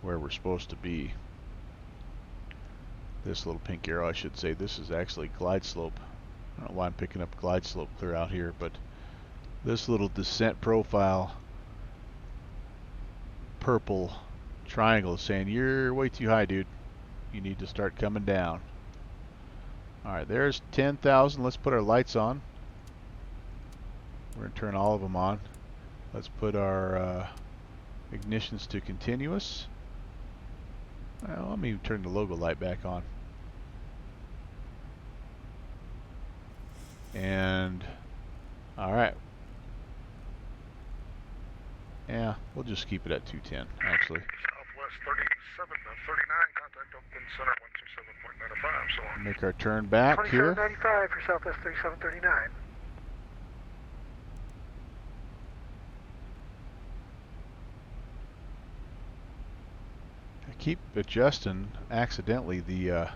where we're supposed to be. This little pink arrow, I should say, this is actually glide slope. I don't know why I'm picking up glide slope clear out here, but this little descent profile purple triangle is saying you're way too high, dude. You need to start coming down. Alright, there's 10,000. Let's put our lights on. We're going to turn all of them on. Let's put our ignitions to continuous. Well, let me turn the logo light back on. And alright. Yeah, we'll just keep it at 210 actually. Southwest 3739, contact Oakland Center 127.95, so on. Make our turn back here. 2795 for Southwest 3739. I keep adjusting accidentally the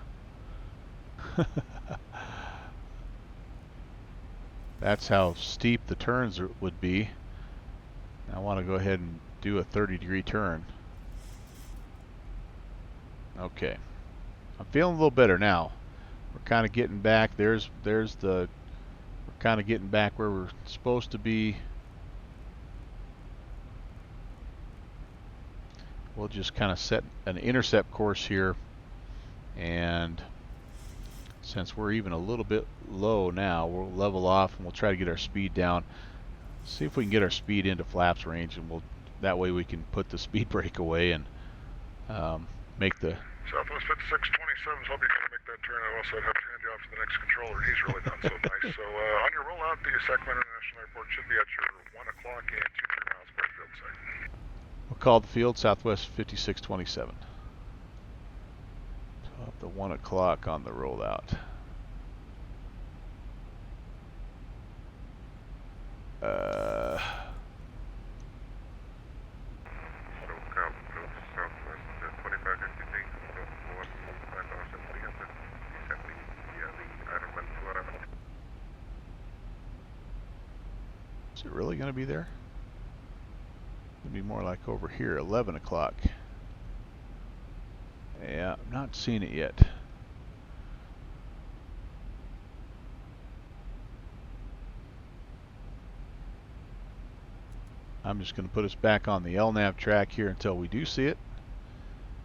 that's how steep the turns would be. I want to go ahead and do a 30-degree turn. Okay. I'm feeling a little better now. We're kind of getting back. We're kind of getting back where we're supposed to be. We'll just kind of set an intercept course here, and since we're even a little bit low now, we'll level off and we'll try to get our speed down. See if we can get our speed into flaps range, and that way we can put the speed brake away and make the Southwest 5627 is hoping you're going to make that turn. I also have to hand you off to the next controller. He's really not so nice. So on your rollout, the Sacramento International Airport should be at your 1 o'clock and 23 miles per field site. We'll call the field Southwest 5627. Up the 1 o'clock on the rollout. Is it really going to be there? It'll be more like over here, 11 o'clock. Yeah, I'm not seeing it yet. I'm just going to put us back on the LNAV track here until we do see it.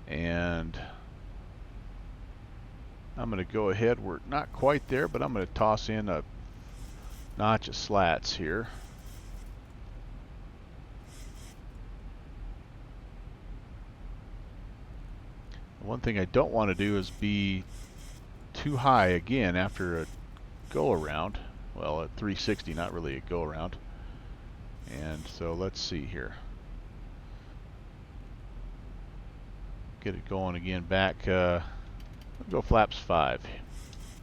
And I'm going to go ahead. We're not quite there, but I'm going to toss in a notch of slats here. One thing I don't want to do is be too high again after a go around. Well, at 360, not really a go around. And so let's see here. Get it going again back. We'll go flaps 5.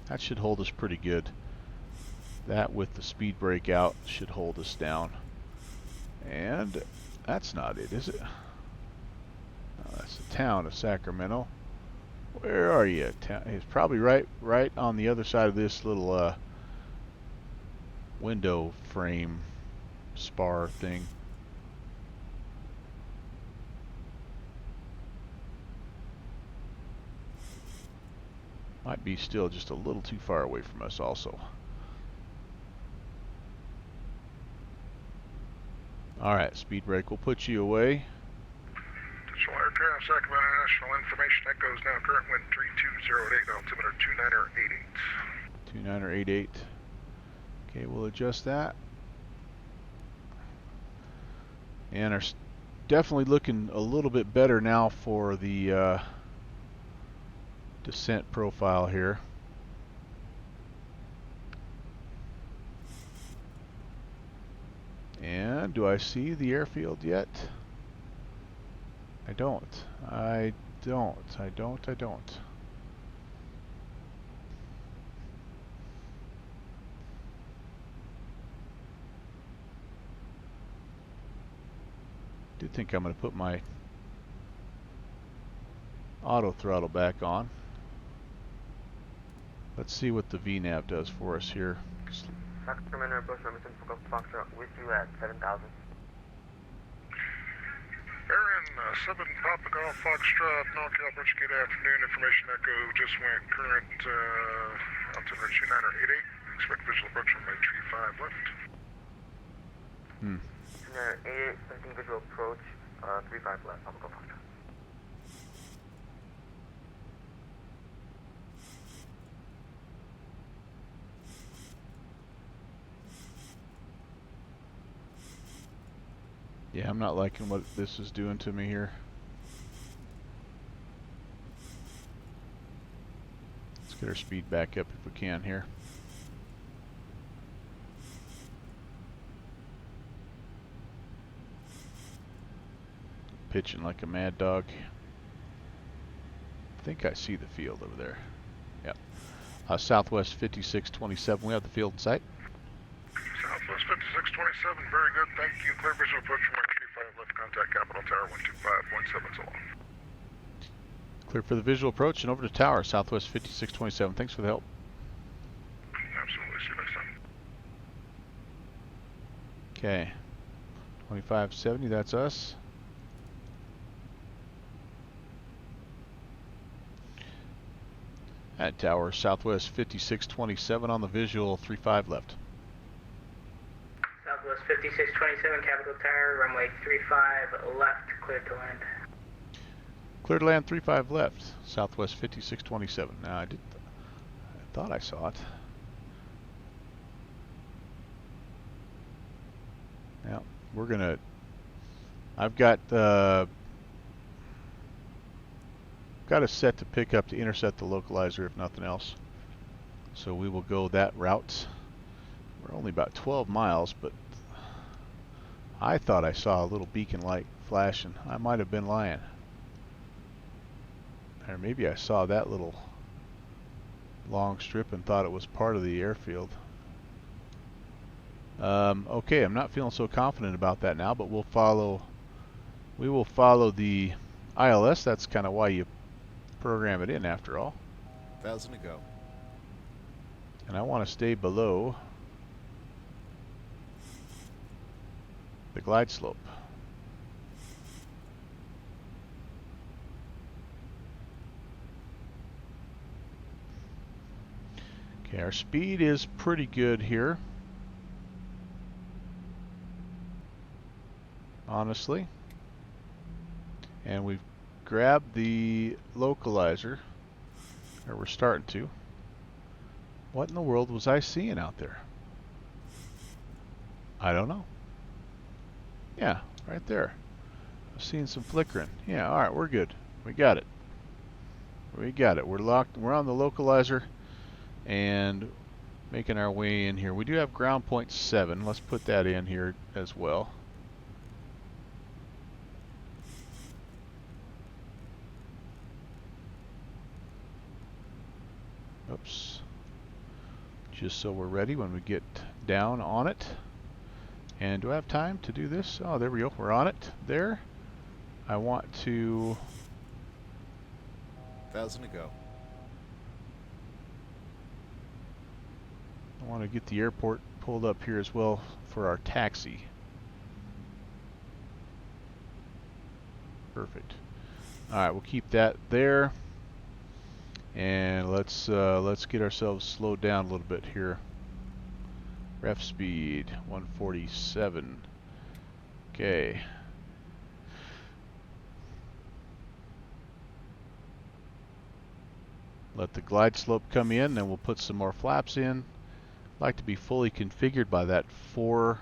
That should hold us pretty good. That with the speed brake out should hold us down. And that's not it, is it? That's the town of Sacramento. Where are you? It's probably right on the other side of this little window frame spar thing. Might be still just a little too far away from us also. Alright, speed brake will put you away. Digital aircraft, Sacramento National Information Echoes now current wind 3208, altimeter 2988. 2988. Okay, we'll adjust that. And are definitely looking a little bit better now for the descent profile here. And do I see the airfield yet? I don't. I don't. I do think I'm going to put my auto throttle back on. Let's see what the VNAV does for us here. Sacramento Airport, Robinson, Foxtrot with you at 7,000. Aaron, 7 Papa Golf Foxtrot, Norcal Bridge, good afternoon. Information Echo just went current altimeter 2988. Expect visual approach from my tree 5 left. 2988, expecting visual approach, 35 left, Papa Golf Foxtrot. Yeah, I'm not liking what this is doing to me here. Get our speed back up if we can here. Pitching like a mad dog. I think I see the field over there. Yep. Southwest 5627. We have the field in sight. Southwest 5627, very good, thank you. Clear visual approach from our 35 left, contact Capitol Tower 125.17 so long. Clear for the visual approach and over to tower, Southwest 5627. Thanks for the help. Absolutely, see you next time. Okay. 2570, that's us. At tower, Southwest 5627 on the visual, 35 left. Southwest 5627, Capitol Tower, runway 35 left, cleared to land. Clear to land 35 left, Southwest 5627. Now I thought I saw it. Now we're gonna. I've got a set to pick up to intercept the localizer if nothing else. So we will go that route. We're only about 12 miles, but I thought I saw a little beacon light flashing. I might have been lying. Or maybe I saw that little long strip and thought it was part of the airfield. Okay, I'm not feeling so confident about that now, but we will follow the ILS. That's kind of why you program it in after all. 1,000 to go. And I want to stay below the glide slope. Okay, our speed is pretty good here, honestly. And we've grabbed the localizer, or we're starting to. What in the world was I seeing out there? I don't know. Yeah, right there. I'm seeing some flickering. Yeah, alright, we're good. We got it. We got it. We're locked. We're on the localizer and making our way in here. We do have ground point 7. Let's put that in here as well. Oops. Just so we're ready when we get down on it. And do I have time to do this? Oh, there we go. We're on it. There. I want to... 1,000 to go. I want to get the airport pulled up here as well for our taxi. Perfect. Alright, we'll keep that there. And let's get ourselves slowed down a little bit here. Ref speed 147. Okay. Let the glide slope come in, then we'll put some more flaps in. Like to be fully configured by that 4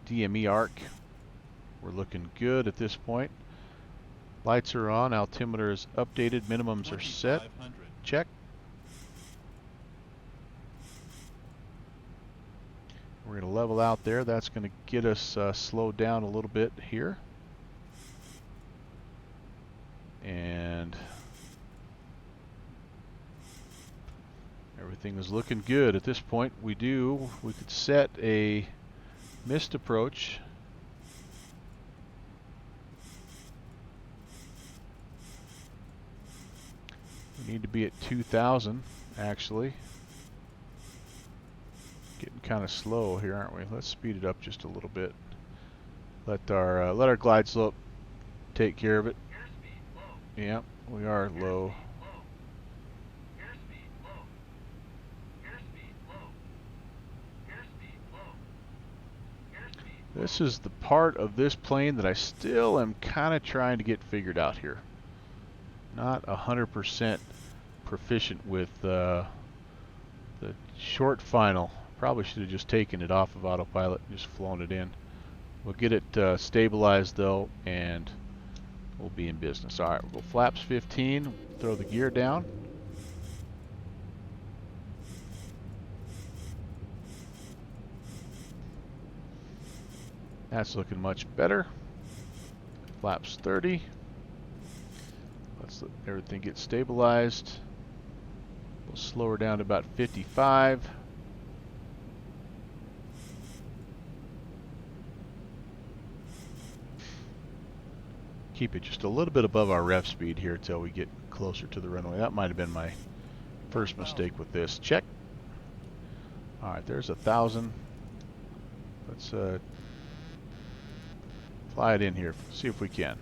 DME arc. We're looking good at this point. Lights are on, altimeter is updated, minimums are set. Check. We're going to level out there. That's going to get us slowed down a little bit here. And everything is looking good at this point. We could set a missed approach. We need to be at 2,000 actually. Getting kind of slow here, aren't we? Let's speed it up just a little bit. Let our glide slope take care of it. Yep, we are low. This is the part of this plane that I still am kind of trying to get figured out here. Not 100% proficient with the short final. Probably should have just taken it off of autopilot and just flown it in. We'll get it stabilized though, and we'll be in business. All right, we'll go flaps 15. Throw the gear down. That's looking much better. Flaps 30. Let's let everything get stabilized. We'll slow her down to about 55. Keep it just a little bit above our rev speed here till we get closer to the runway. That might have been my first mistake with this. Check. Alright, there's 1,000. Let's fly it in here, see if we can.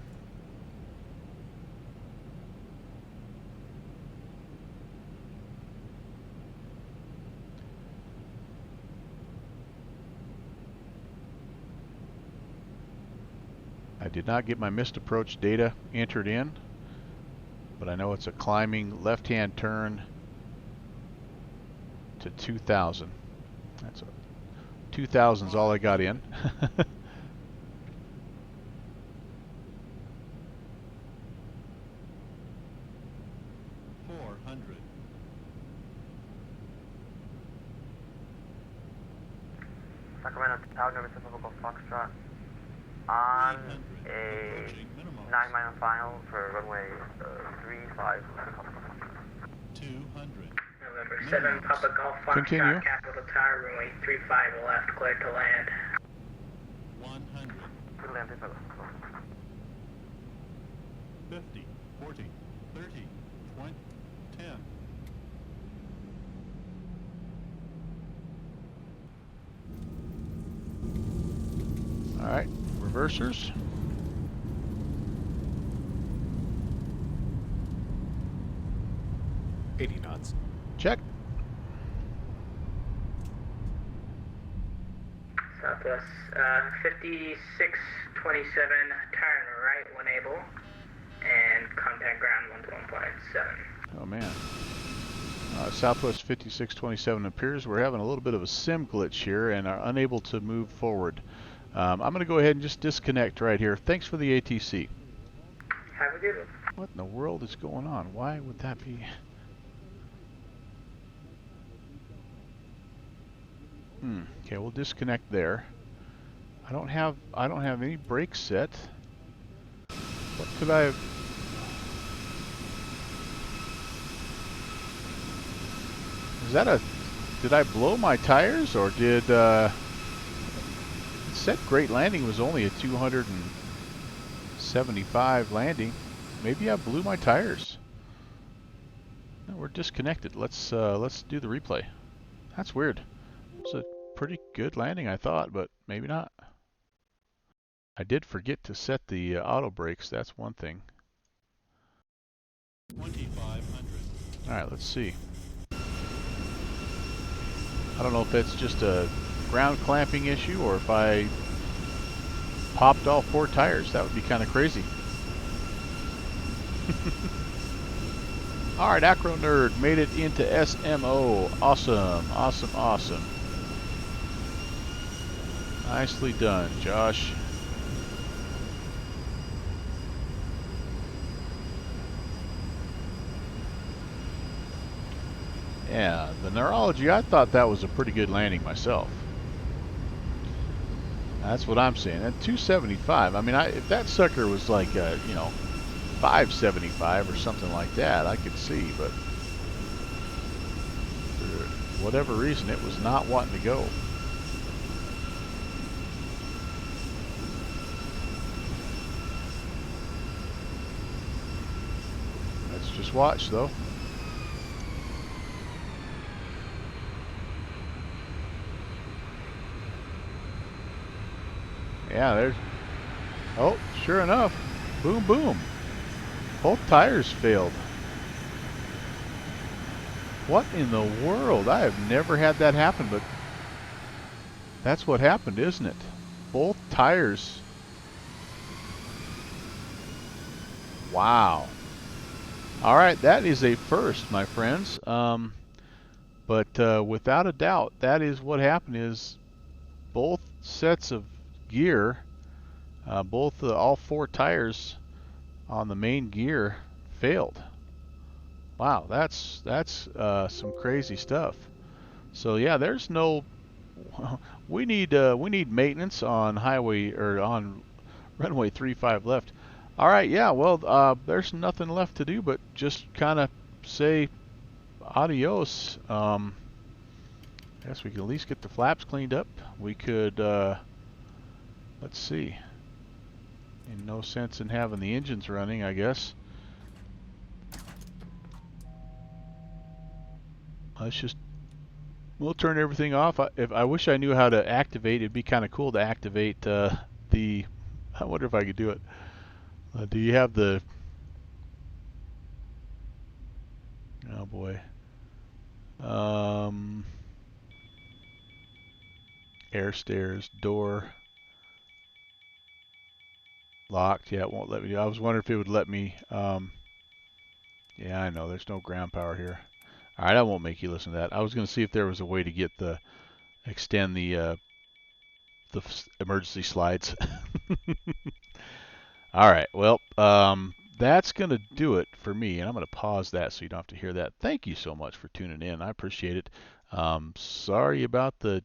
I did not get my missed approach data entered in, but I know it's a climbing left-hand turn to 2,000. That's 2,000 is all I got in. Sacramento, Tower November typical Foxtrot on a 9-mile final for runway 35. 200. November 7, Papa Golf Continue. Foxtrot, Capital Tower, runway 35 left, clear to land. 100. Good land, please, 50. 40. 30. 20. 10. Alright, reversers. knots. Check. Southwest 5627, turn right when able, and contact ground 121.7. Oh man. Southwest 5627 appears we're having a little bit of a sim glitch here and are unable to move forward. I'm going to go ahead and just disconnect right here. Thanks for the ATC. Have a good one. What in the world is going on? Why would that be? Okay, we'll disconnect there. I don't have any brakes set. What could I have? Is that a? Did I blow my tires, or did? It said great landing was only a 275 landing. Maybe I blew my tires. No, we're disconnected. Let's do the replay. That's weird. It was a pretty good landing, I thought, but maybe not. I did forget to set the auto brakes. That's one thing. 2,500. All right, let's see. I don't know if that's just a ground clamping issue or if I popped all 4 tires. That would be kind of crazy. All right, Acro Nerd made it into SMO. Awesome, awesome, awesome. Nicely done, Josh. Yeah, the neurology, I thought that was a pretty good landing myself. That's what I'm saying. At 275, I mean, if that sucker was like, 575 or something like that, I could see, but for whatever reason, it was not wanting to go. Let's just watch, though. Yeah, there's... Oh, sure enough. Boom, boom. Both tires failed. What in the world? I have never had that happen, but that's what happened, isn't it? Both tires. Wow. All right, that is a first, my friends. But without a doubt, that is what happened. Is both sets of gear, all 4 tires on the main gear failed. Wow, that's some crazy stuff. So yeah, there's no we need maintenance on highway or on runway 35 left. All right, yeah. Well, there's nothing left to do but just kind of say adios. I guess we can at least get the flaps cleaned up. We could, let's see. And no sense in having the engines running, I guess. We'll turn everything off. I wish I knew how to activate. It'd be kind of cool to activate the. I wonder if I could do it. Do you have the? Oh boy. Air stairs, door. Locked. Yeah, it won't let me do. I was wondering if it would let me. Yeah, I know. There's no ground power here. All right, I won't make you listen to that. I was going to see if there was a way to get extend the emergency slides. All right. Well, that's going to do it for me, and I'm going to pause that so you don't have to hear that. Thank you so much for tuning in. I appreciate it. Sorry about the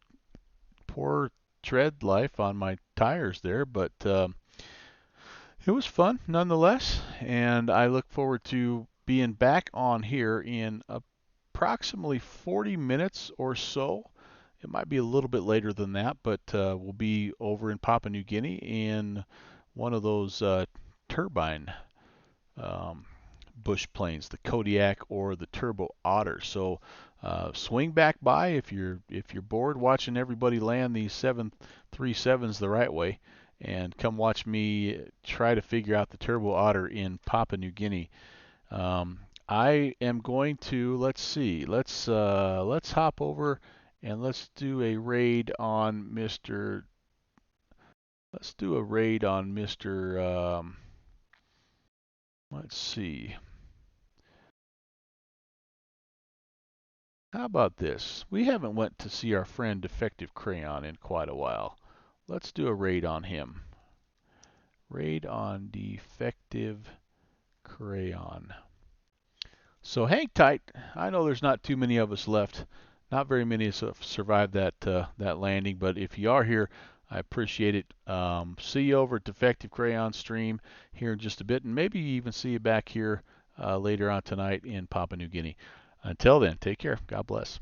poor tread life on my tires there, but it was fun nonetheless, and I look forward to being back on here in approximately 40 minutes or so. It might be a little bit later than that, but we'll be over in Papua New Guinea in one of those turbine bush planes, the Kodiak or the Turbo Otter. So swing back by if you're bored watching everybody land these 737s the right way, and come watch me try to figure out the Turbo Otter in Papua New Guinea. I am going to, let's hop over and let's do a raid on Mr. Let's see. How about this? We haven't went to see our friend Defective Crayon in quite a while. Let's do a raid on him. Raid on Defective Crayon. So hang tight. I know there's not too many of us left. Not very many have survived that landing, but if you are here, I appreciate it. See you over at Defective Crayon stream here in just a bit, and maybe even see you back here later on tonight in Papua New Guinea. Until then, take care. God bless.